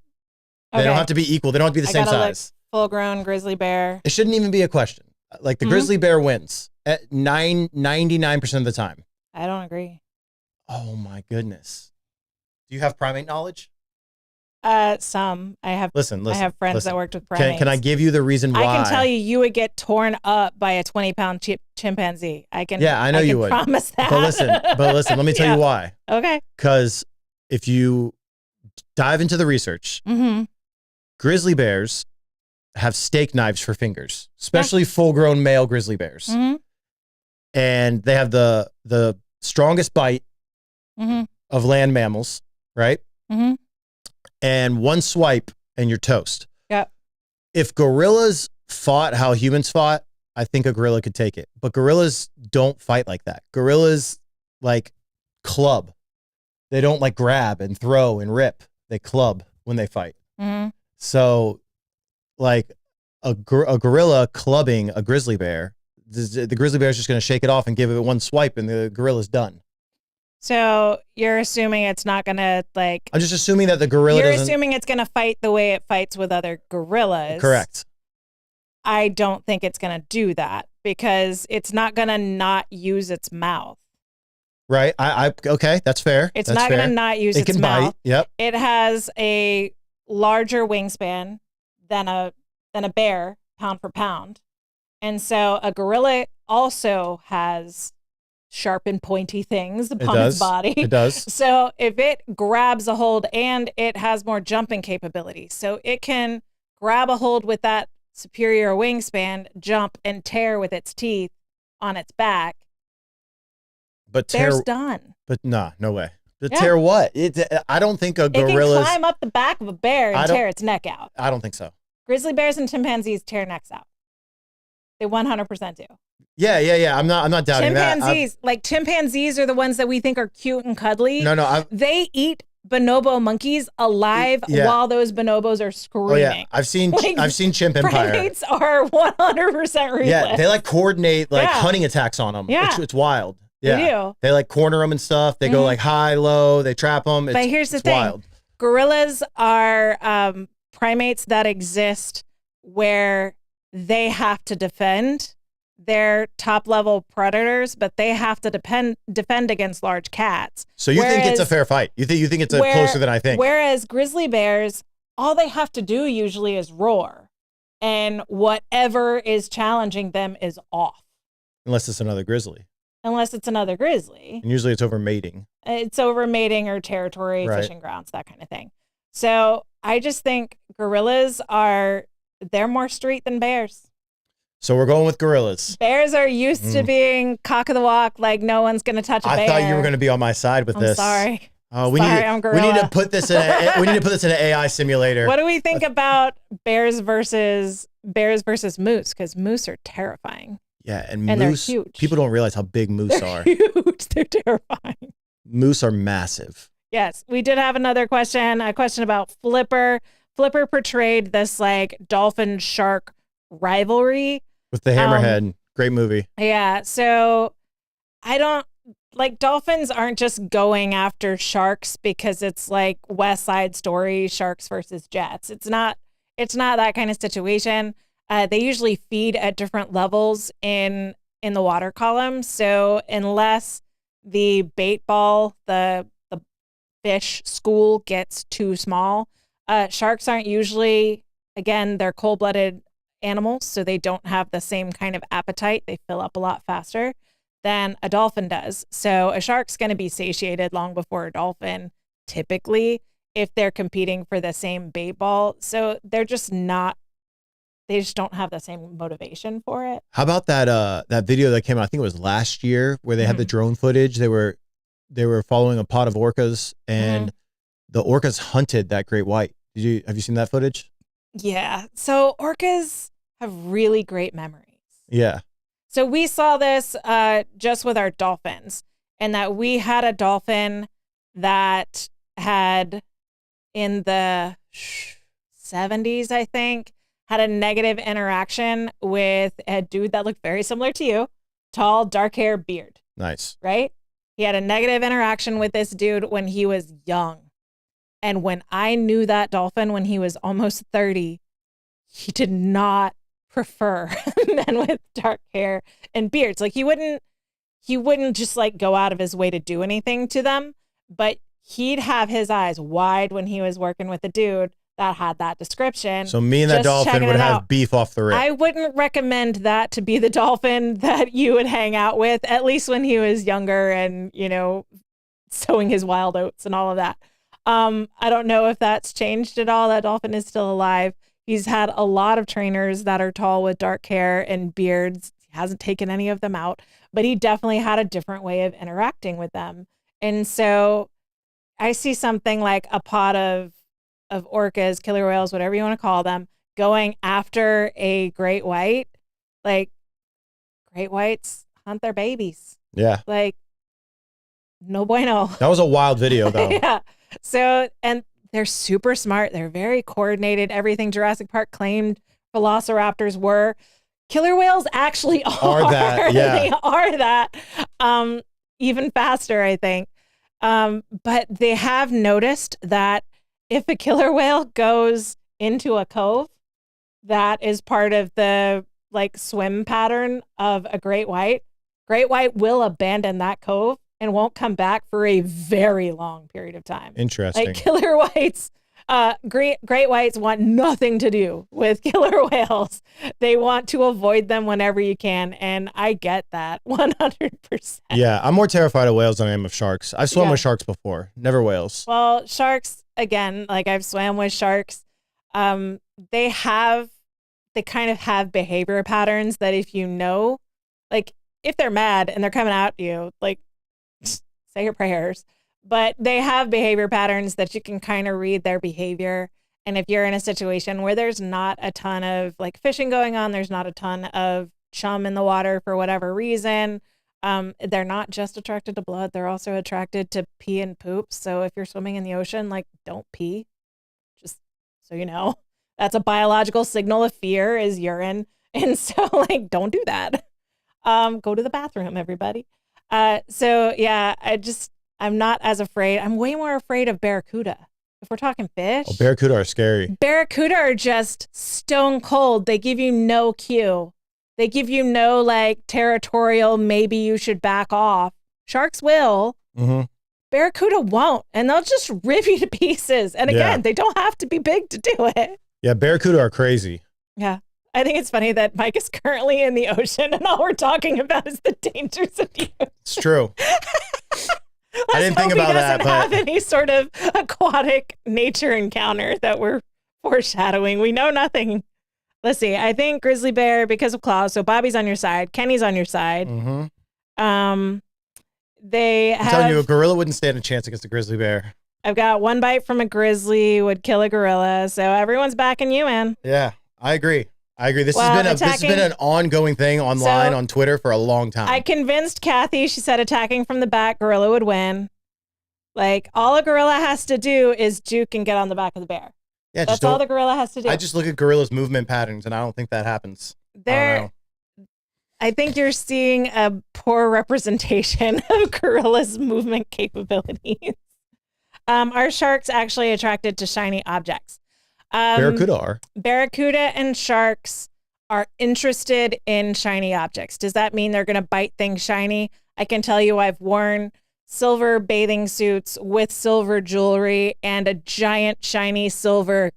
They don't have to be equal. They don't have to be the same size. Full grown grizzly bear. It shouldn't even be a question. Like the grizzly bear wins at 99% of the time. I don't agree. Oh my goodness. Do you have primate knowledge? Some. I have. Listen. I have friends that worked with primates. Can I give you the reason why? I can tell you would get torn up by a 20-pound chimpanzee. I can. Yeah, I know you would. Promise that. But listen. Let me tell you why. Okay. Because if you dive into the research, grizzly bears have steak knives for fingers, especially full-grown male grizzly bears, and they have the strongest bite of land mammals, right? And one swipe and you're toast. Yep. If gorillas fought how humans fought, I think a gorilla could take it. But gorillas don't fight like that. Gorillas like club. They don't like grab and throw and rip. They club when they fight. So like a gorilla clubbing a grizzly bear, the grizzly bear is just going to shake it off and give it one swipe and the gorilla's done. So you're assuming it's not going to like... I'm just assuming that the gorilla You're assuming it's going to fight the way it fights with other gorillas. Correct. I don't think it's going to do that because it's not going to not use its mouth. Right. Okay, that's fair. It's not going to not use its mouth. Bite. Yep. It has a larger wingspan than a bear, pound for pound. And so a gorilla also has sharp and pointy things upon its body. It does. So if it grabs a hold, and it has more jumping capability, so it can grab a hold with that superior wingspan, jump and tear with its teeth on its back. But bear's done. But no way. Tear what? I don't think a gorilla can climb up the back of a bear and tear its neck out. I don't think so. Grizzly bears and chimpanzees tear necks out. They 100% do. Yeah. I'm not doubting chimpanzees, that. Chimpanzees are the ones that we think are cute and cuddly. No. They eat bonobo monkeys alive while those bonobos are screaming. Oh, yeah. I've seen Chimp Empire. Primates are 100% ruthless. Yeah, they like coordinate hunting attacks on them. Yeah. It's wild. Yeah. They do. They like corner them and stuff. They go like high, low. They trap them. But here's the thing. Wild. Gorillas are primates that exist where they have to defend. they're top level predators, but they have to defend against large cats. So you think it's a fair fight? You think it's closer than I think? Whereas grizzly bears, all they have to do usually is roar, and whatever is challenging them is off. Unless it's another grizzly. Unless it's another grizzly. And usually it's over mating. It's over mating or territory, fishing grounds, that kind of thing. So I just think gorillas they're more street than bears. So we're going with gorillas. Bears are used to being cock of the walk, like no one's going to touch a bear. I thought you were going to be on my side with this. Sorry. Oh, we need to put this in an AI simulator. What do we think about bears versus moose? Because moose are terrifying. Yeah, and moose, they're huge. People don't realize how big moose are. Huge. They're terrifying. Moose are massive. Yes, we did have another question. A question about Flipper. Flipper portrayed this like dolphin shark rivalry with the hammerhead. Great movie. Yeah. So I don't like dolphins aren't just going after sharks because it's like West Side Story, sharks versus jets. It's not that kind of situation. They usually feed at different levels in the water column. So unless the bait ball, the fish school gets too small, sharks aren't usually, again, they're cold-blooded animals, so they don't have the same kind of appetite. They fill up a lot faster than a dolphin does. So a shark's going to be satiated long before a dolphin, typically, if they're competing for the same bait ball. So they just don't have the same motivation for it. How about that video that came out, I think it was last year, where they had the drone footage. They were following a pod of orcas, and the orcas hunted that great white. Have you seen that footage? Yeah. So orcas have really great memories. Yeah. So we saw this just with our dolphins, and that we had a dolphin that had in the 70s, I think, had a negative interaction with a dude that looked very similar to you, tall, dark hair, beard. Nice. Right? He had a negative interaction with this dude when he was young. And when I knew that dolphin when he was almost 30, he did not prefer men with dark hair and beards. Like he wouldn't just like go out of his way to do anything to them, but he'd have his eyes wide when he was working with a dude that had that description. So me and that dolphin would have beef off the rip. I wouldn't recommend that to be the dolphin that you would hang out with, at least when he was younger and, sowing his wild oats and all of that. I don't know if that's changed at all. That dolphin is still alive. He's had a lot of trainers that are tall with dark hair and beards. He hasn't taken any of them out, but he definitely had a different way of interacting with them. And so I see something like a pod of orcas, killer whales, whatever you want to call them, going after a great white. Like, great whites hunt their babies. Yeah. Like, no bueno. That was a wild video, though. Yeah. So, and they're super smart. They're very coordinated. Everything Jurassic Park claimed velociraptors were. Killer whales actually are that. Yeah. They are that. Even faster, I think. But they have noticed that if a killer whale goes into a cove, that is part of the swim pattern of a great white will abandon that cove and won't come back for a very long period of time. Interesting. Like killer whites, great whites want nothing to do with killer whales. They want to avoid them whenever you can, and I get that 100%. Yeah, I'm more terrified of whales than I am of sharks. I've swum with sharks before, never whales. Well, sharks, again, I've swam with sharks. They kind of have behavior patterns that if if they're mad and they're coming at you, say your prayers, but they have behavior patterns that you can kind of read their behavior. And if you're in a situation where there's not a ton of fishing going on, there's not a ton of chum in the water for whatever reason, they're not just attracted to blood. They're also attracted to pee and poop. So if you're swimming in the ocean, don't pee, just so you know. That's a biological signal of fear is urine. And so don't do that. Go to the bathroom, everybody. So yeah, I'm not as afraid. I'm way more afraid of barracuda. If we're talking fish. Oh, barracuda are scary. Barracuda are just stone cold. They give you no cue. They give you no like territorial, maybe you should back off. Sharks will. Mm-hmm. Barracuda won't, and they'll just rip you to pieces. And again, they don't have to be big to do it. Yeah, barracuda are crazy. Yeah. I think it's funny that Mike is currently in the ocean and all we're talking about is the dangers of the ocean. It's true. I didn't think about that, but have any sort of aquatic nature encounter that we're foreshadowing. We know nothing. Let's see. I think grizzly bear because of claws. So Bobby's on your side. Kenny's on your side. Mm-hmm. I'm telling you, a gorilla wouldn't stand a chance against a grizzly bear. I've got one bite from a grizzly would kill a gorilla. So everyone's backing you, man. Yeah, I agree. This has been an ongoing thing online on Twitter for a long time. I convinced Kathy. She said attacking from the back, gorilla would win. Like all a gorilla has to do is juke and get on the back of the bear. Yeah, that's all the gorilla has to do. I just look at gorillas' movement patterns, and I don't think that happens. I think you're seeing a poor representation of gorillas' movement capabilities. Are sharks actually attracted to shiny objects? Barracuda are. Barracuda and sharks are interested in shiny objects. Does that mean they're going to bite things shiny? I can tell you I've worn silver bathing suits with silver jewelry and a giant shiny silver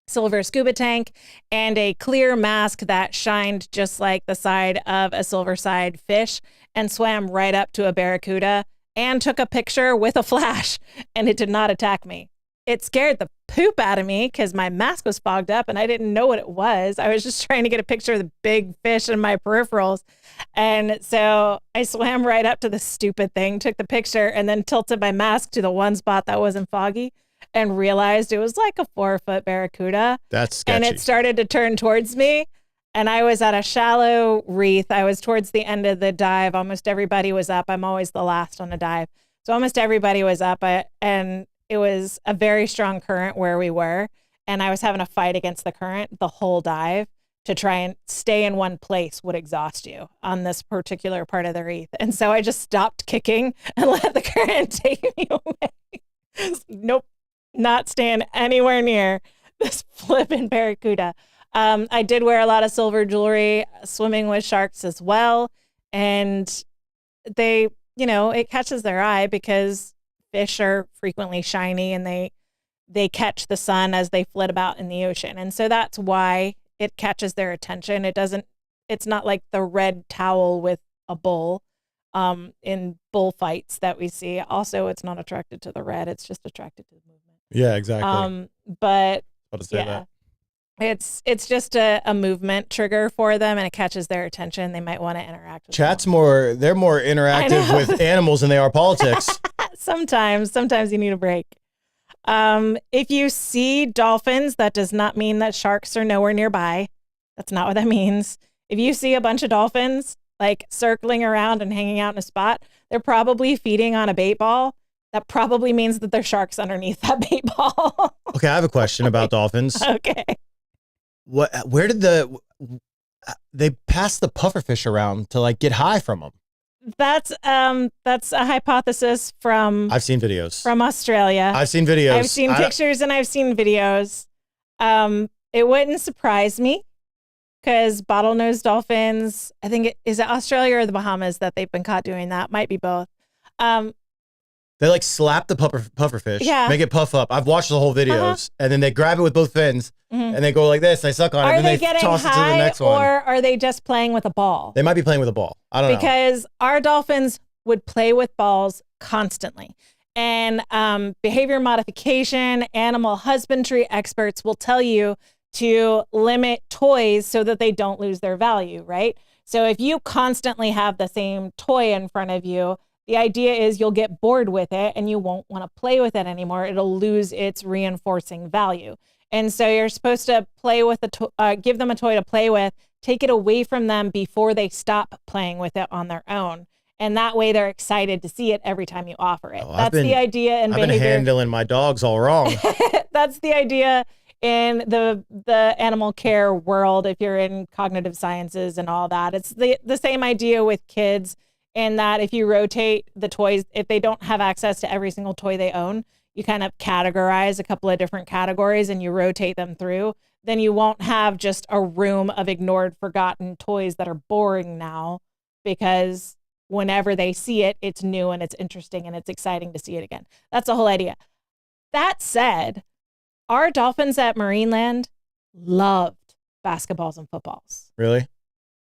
scuba tank and a clear mask that shined just like the side of a silver side fish and swam right up to a barracuda and took a picture with a flash, and it did not attack me. It scared the poop out of me because my mask was fogged up and I didn't know what it was. I was just trying to get a picture of the big fish in my peripherals. And so I swam right up to the stupid thing, took the picture, and then tilted my mask to the one spot that wasn't foggy and realized it was like a 4-foot barracuda. That's sketchy. And it started to turn towards me. And I was at a shallow reef. I was towards the end of the dive. Almost everybody was up. I'm always the last on a dive. So almost everybody was up. And it was a very strong current where we were. And I was having a fight against the current the whole dive. To try and stay in one place would exhaust you on this particular part of the reef. And so I just stopped kicking and let the current take me away. Nope, not staying anywhere near this flipping barracuda. I did wear a lot of silver jewelry swimming with sharks as well. And they, it catches their eye because fish are frequently shiny and they catch the sun as they flit about in the ocean. And so that's why it catches their attention. It's not like the red towel with a bull in bullfights that we see. Also, it's not attracted to the red. It's just attracted to the movement. Yeah, exactly. But that. It's just a movement trigger for them, and it catches their attention. They might want to interact with Chat's them. They're more interactive with animals than they are politics. Sometimes you need a break. If you see dolphins, that does not mean that sharks are nowhere nearby. That's not what that means. If you see a bunch of dolphins like circling around and hanging out in a spot, they're probably feeding on a bait ball. That probably means that there's sharks underneath that bait ball. Okay, I have a question about dolphins. Okay. Where did they pass the pufferfish around to like get high from them? That's a hypothesis from I've seen videos from Australia. I've seen videos. I've seen pictures and I've seen videos. It wouldn't surprise me because bottlenose dolphins, I think is it Australia or the Bahamas that they've been caught doing that? Might be both. They like slap the pufferfish, make it puff up. I've watched the whole videos, and then they grab it with both fins, and they go like this. They suck on it, and then they toss it to the next one. Or are they just playing with a ball? They might be playing with a ball. I don't know. Because our dolphins would play with balls constantly. And behavior modification, animal husbandry experts will tell you to limit toys so that they don't lose their value, right? So if you constantly have the same toy in front of you, the idea is you'll get bored with it and you won't want to play with it anymore. It'll lose its reinforcing value. And so you're supposed to play with give them a toy to play with, take it away from them before they stop playing with it on their own. And that way they're excited to see it every time you offer it. That's the idea in behavior. I've been handling my dogs all wrong. That's the idea in the animal care world. If you're in cognitive sciences and all that, it's the same idea with kids. In that if you rotate the toys, if they don't have access to every single toy they own, you kind of categorize a couple of different categories and you rotate them through. then you won't have just a room of ignored, forgotten toys that are boring now, because whenever they see it, it's new and it's interesting and it's exciting to see it again. That's the whole idea. That said, our dolphins at Marineland loved basketballs and footballs. Really?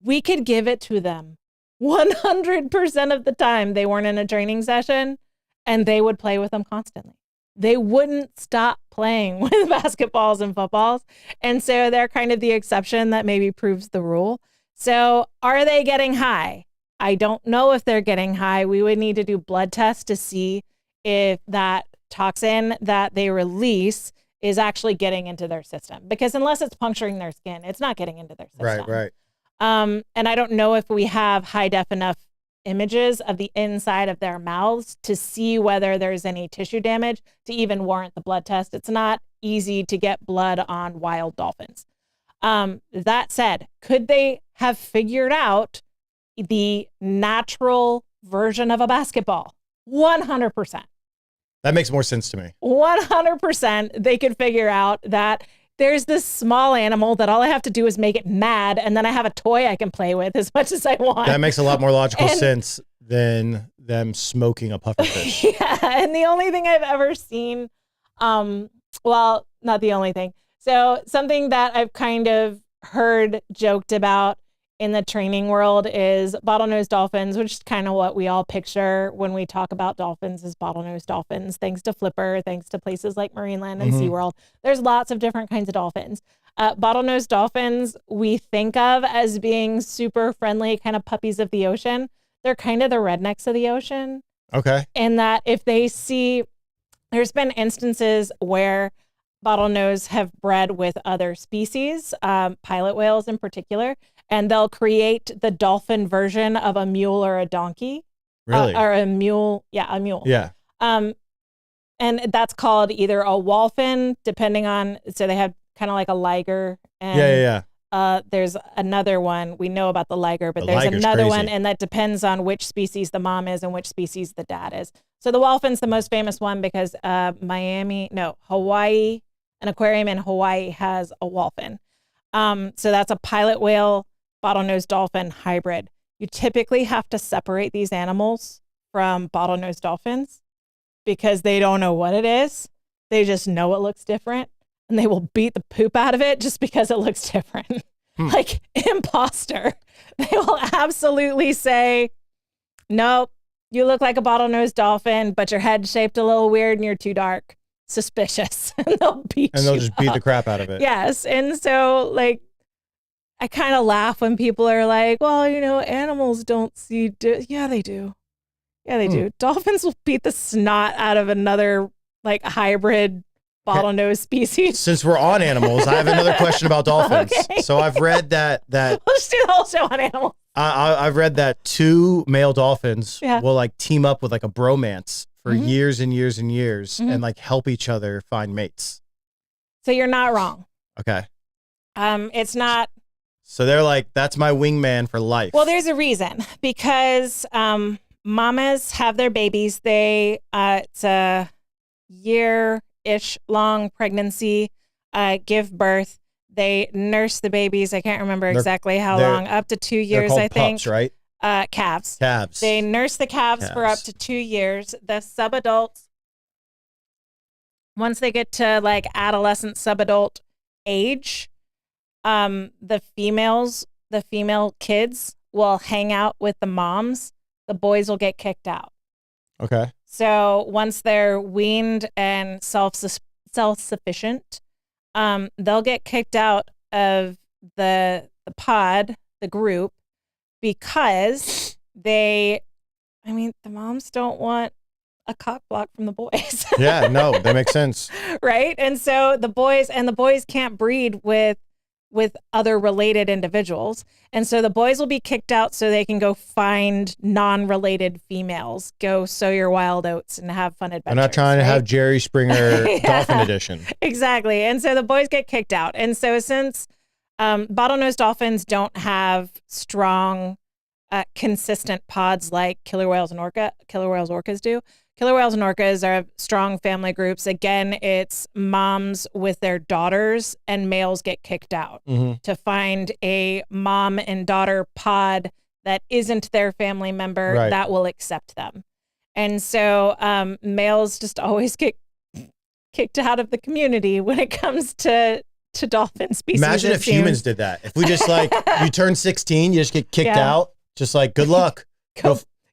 We could give it to them 100% of the time. They weren't in a training session, and they would play with them constantly. They wouldn't stop playing with basketballs and footballs. And so they're kind of the exception that maybe proves the rule. So are they getting high? I don't know if they're getting high. We would need to do blood tests to see if that toxin that they release is actually getting into their system. Because unless it's puncturing their skin, it's not getting into their system. Right. And I don't know if we have high def enough images of the inside of their mouths to see whether there's any tissue damage to even warrant the blood test. It's not easy to get blood on wild dolphins. That said, could they have figured out the natural version of a basketball? 100%. That makes more sense to me. 100% they could figure out that there's this small animal that all I have to do is make it mad, and then I have a toy I can play with as much as I want. That makes a lot more logical sense than them smoking a pufferfish. Yeah, and the only thing I've ever seen, well, not the only thing. So something that I've kind of heard joked about in the training world is bottlenose dolphins, which is kind of what we all picture when we talk about dolphins is bottlenose dolphins, thanks to Flipper, thanks to places like Marineland and SeaWorld. There's lots of different kinds of dolphins. Bottlenose dolphins we think of as being super friendly, kind of puppies of the ocean. They're kind of the rednecks of the ocean. Okay. In that if they see, there's been instances where bottlenose have bred with other species, pilot whales in particular, and they'll create the dolphin version of a mule or a donkey. Really? Or a mule. Yeah, a mule. Yeah. And that's called either a wholphin, depending on, so they have kind of like a liger. And, Yeah. There's another one. We know about the liger, but The there's liger's another crazy. one, and that depends on which species the mom is and which species the dad is. So the wholphin's the most famous one because Hawaii, an aquarium in Hawaii has a wholphin. So that's a pilot whale bottlenose dolphin hybrid. You typically have to separate these animals from bottlenose dolphins because they don't know what it is. They just know it looks different, and they will beat the poop out of it just because it looks different. Like imposter. They will absolutely say, nope, you look like a bottlenose dolphin, but your head's shaped a little weird and you're too dark. Suspicious. And they'll just beat the crap out of it. Yes. And so like, I kind of laugh when people are like, well, you know, animals don't see. Yeah, they do. Yeah, they do. Dolphins will beat the snot out of another like hybrid bottlenose species. Since we're on animals, I have another question about dolphins. Okay. So I've read that We'll just do the whole show on animals. I've read that two male dolphins Yeah. will like team up with like a bromance for years and years and years and like help each other find mates. So you're not wrong. Okay. It's not. So they're like, that's my wingman for life. Well, there's a reason because mamas have their babies. It's a year-ish long pregnancy, give birth. They nurse the babies. I can't remember exactly how long, up to 2 years, they're called I think. pups, right? Calves. Calves. They nurse the calves for up to 2 years. The subadults, once they get to like adolescent subadult age, the female kids will hang out with the moms. The boys will get kicked out. Okay. So once they're weaned and self-sufficient, they'll get kicked out of the pod, the group, because the moms don't want a cock block from the boys. Yeah, no, that makes sense. Right? And so the boys can't breed with other related individuals. And so the boys will be kicked out so they can go find non-related females, go sow your wild oats and have fun adventures. I'm not trying to have Jerry Springer Dolphin Edition. Exactly. And so the boys get kicked out. And so since bottlenose dolphins don't have strong, consistent pods like killer whales orcas do, Killer whales and orcas are strong family groups. Again, it's moms with their daughters, and males get kicked out. To find a mom and daughter pod that isn't their family member Right. that will accept them. And so males just always get kicked out of the community when it comes to dolphin species. Imagine if humans did that. If we just like, you turn 16, you just get kicked out. Just like, good luck.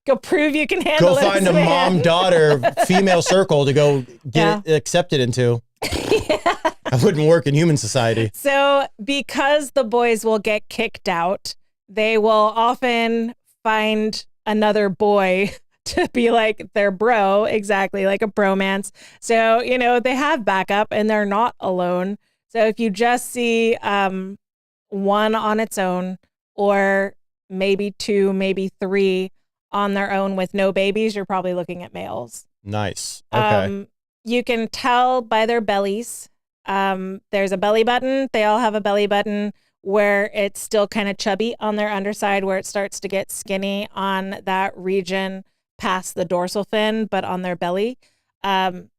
Go prove you can handle it. Go find a mom-daughter female circle to go get it accepted into. That wouldn't work in human society. So because the boys will get kicked out, they will often find another boy to be like their bro, exactly, like a bromance. So, you know, they have backup and they're not alone. So if you just see one on its own, or maybe two, maybe three on their own with no babies, you're probably looking at males. Nice. Okay. You can tell by their bellies. There's a belly button. They all have a belly button where it's still kind of chubby on their underside, where it starts to get skinny on that region past the dorsal fin, but on their belly. Males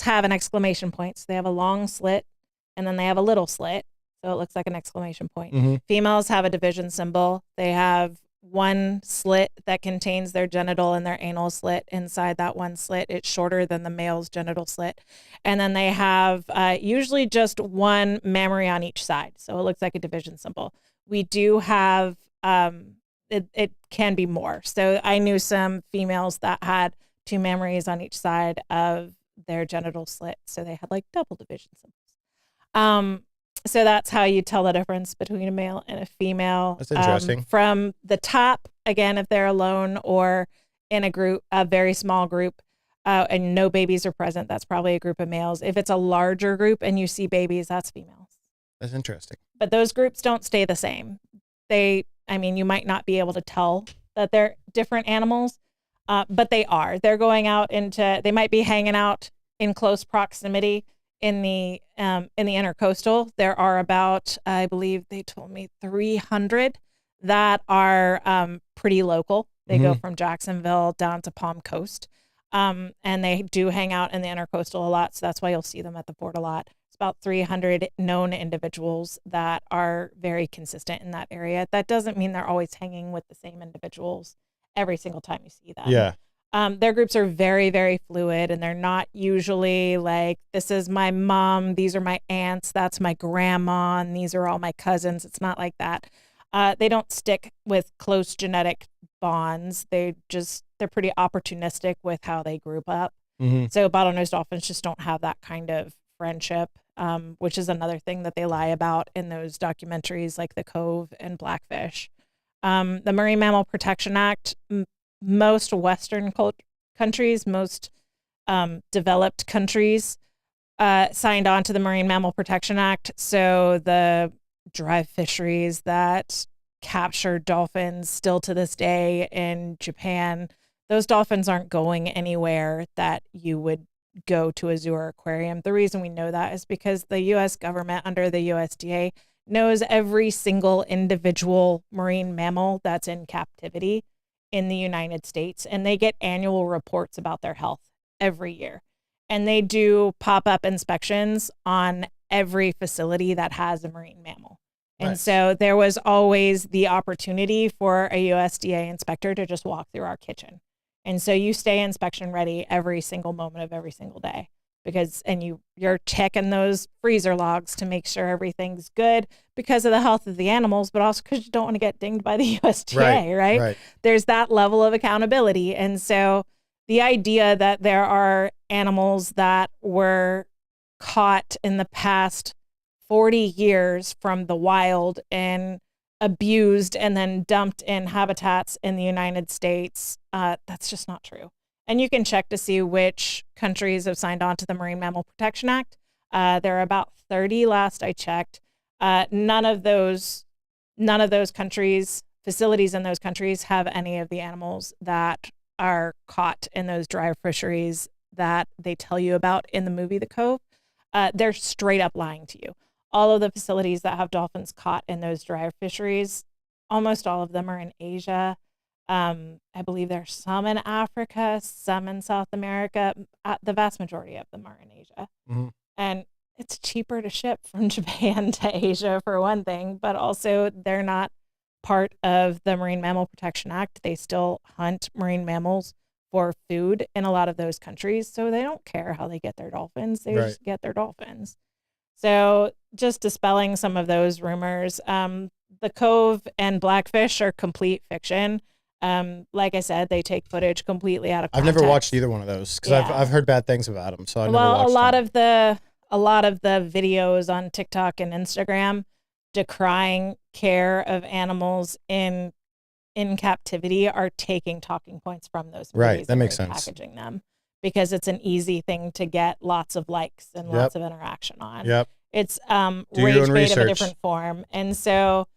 have an exclamation point. So they have a long slit and then they have a little slit. So it looks like an exclamation point. Females have a division symbol. They have one slit that contains their genital and their anal slit. Inside that one slit, it's shorter than the male's genital slit. And then they have usually just one mammary on each side. So it looks like a division symbol. We do have, it can be more. So I knew some females that had two mammaries on each side of their genital slit. So they had like double division symbols. So that's how you tell the difference between a male and a female. That's interesting. From the top, again, if they're alone or in a group, a very small group, and no babies are present, that's probably a group of males. If it's a larger group and you see babies, that's females. That's interesting. But those groups don't stay the same. You might not be able to tell that they're different animals, but they are. They're going out they might be hanging out in close proximity. In the intercoastal, there are about, I believe they told me 300 that are pretty local. They go from Jacksonville down to Palm Coast. And they do hang out in the intercoastal a lot. So that's why you'll see them at the port a lot. It's about 300 known individuals that are very consistent in that area. That doesn't mean they're always hanging with the same individuals every single time you see them. Yeah. Their groups are very, very fluid, and they're not usually like, this is my mom, these are my aunts, that's my grandma, and these are all my cousins. It's not like that. They don't stick with close genetic bonds. They're pretty opportunistic with how they group up. So bottlenose dolphins just don't have that kind of friendship, which is another thing that they lie about in those documentaries like The Cove and Blackfish. The Marine Mammal Protection Act, most Western countries, most developed countries signed on to the Marine Mammal Protection Act. So the dry fisheries that capture dolphins still to this day in Japan, those dolphins aren't going anywhere that you would go to a zoo or aquarium. The reason we know that is because the U.S. government under the USDA knows every single individual marine mammal that's in captivity in the United States, and they get annual reports about their health every year. And they do pop-up inspections on every facility that has a marine mammal. And so there was always the opportunity for a USDA inspector to just walk through our kitchen. And so you stay inspection ready every single moment of every single day, because you're checking those freezer logs to make sure everything's good because of the health of the animals, but also because you don't want to get dinged by the USDA, right? There's that level of accountability. And so the idea that there are animals that were caught in the past 40 years from the wild and abused and then dumped in habitats in the United States, that's just not true. And you can check to see which countries have signed on to the Marine Mammal Protection Act. There are about 30 last I checked. None of those countries, facilities in those countries, have any of the animals that are caught in those dry fisheries that they tell you about in the movie The Cove. They're straight up lying to you. All of the facilities that have dolphins caught in those dry fisheries, almost all of them are in Asia. I believe there's some in Africa, some in South America. The vast majority of them are in Asia. Mm-hmm. And it's cheaper to ship from Japan to Asia for one thing, but also they're not part of the Marine Mammal Protection Act. They still hunt marine mammals for food in a lot of those countries, so they don't care how they get their dolphins. They just get their dolphins. So just dispelling some of those rumors. The Cove and Blackfish are complete fiction. Like I said, they take footage completely out of context. I've never watched either one of those because I've heard bad things about them. So I never watched a lot of the videos on TikTok and Instagram decrying care of animals in captivity are taking talking points from those movies. Right, that makes sense. Packaging them because it's an easy thing to get lots of likes and lots of interaction on. Yep. It's rage bait of a different form, and so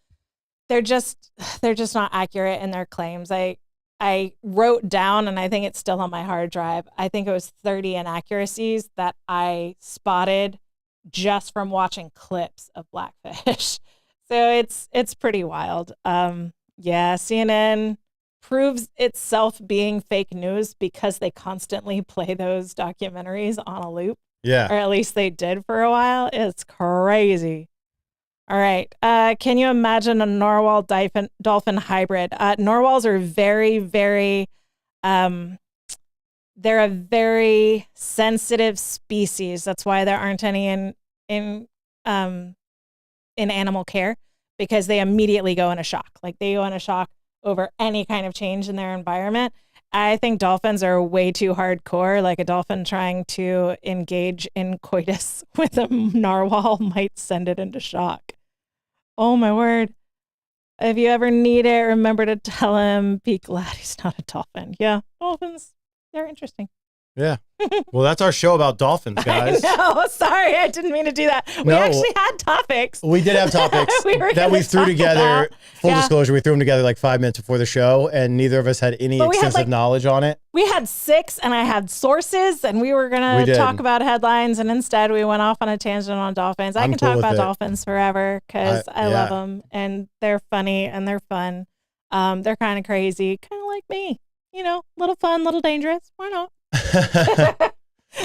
they're just not accurate in their claims. I wrote down, and I think it's still on my hard drive, I think it was 30 inaccuracies that I spotted just from watching clips of Blackfish. So it's pretty wild. Yeah, CNN proves itself being fake news because they constantly play those documentaries on a loop. Yeah. Or at least they did for a while. It's crazy. All right. Can you imagine a narwhal dolphin hybrid? Narwhals are very, very, they're a very sensitive species. That's why there aren't any in animal care, because they immediately go in a shock. Like they go in a shock over any kind of change in their environment. I think dolphins are way too hardcore. Like a dolphin trying to engage in coitus with a narwhal might send it into shock. Oh my word. If you ever need it, remember to tell him, be glad he's not a dolphin. Yeah, dolphins, they're interesting. Yeah. Well, that's our show about dolphins, guys. No, sorry, I didn't mean to do that. We actually had topics. We did have topics that we threw together. Full disclosure, we threw them together like 5 minutes before the show, and neither of us had any extensive knowledge on it. We had 6, and I had sources, and we were going to talk about headlines, and instead we went off on a tangent on dolphins. I can talk about dolphins forever because I love them, and they're funny, and they're fun. They're kind of crazy, kind of like me. You know, little fun, little dangerous. Why not?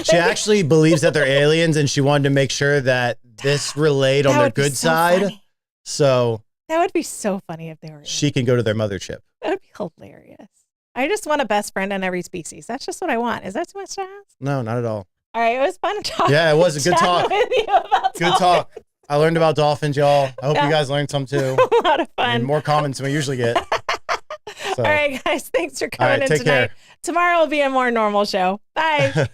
She actually believes that they're aliens, and she wanted to make sure that this relayed on their good side. Funny. So that would be so funny if they were. She can go to their mothership. That would be hilarious. I just want a best friend in every species. That's just what I want. Is that too much to ask? No, not at all. All right, it was fun to talk. Yeah, it was a good talk. With you about good talk. I learned about dolphins, y'all. I hope you guys learned some too. A lot of fun. And more comments than we usually get. So. All right, guys. Thanks for coming in take tonight. Care. Tomorrow will be a more normal show. Bye.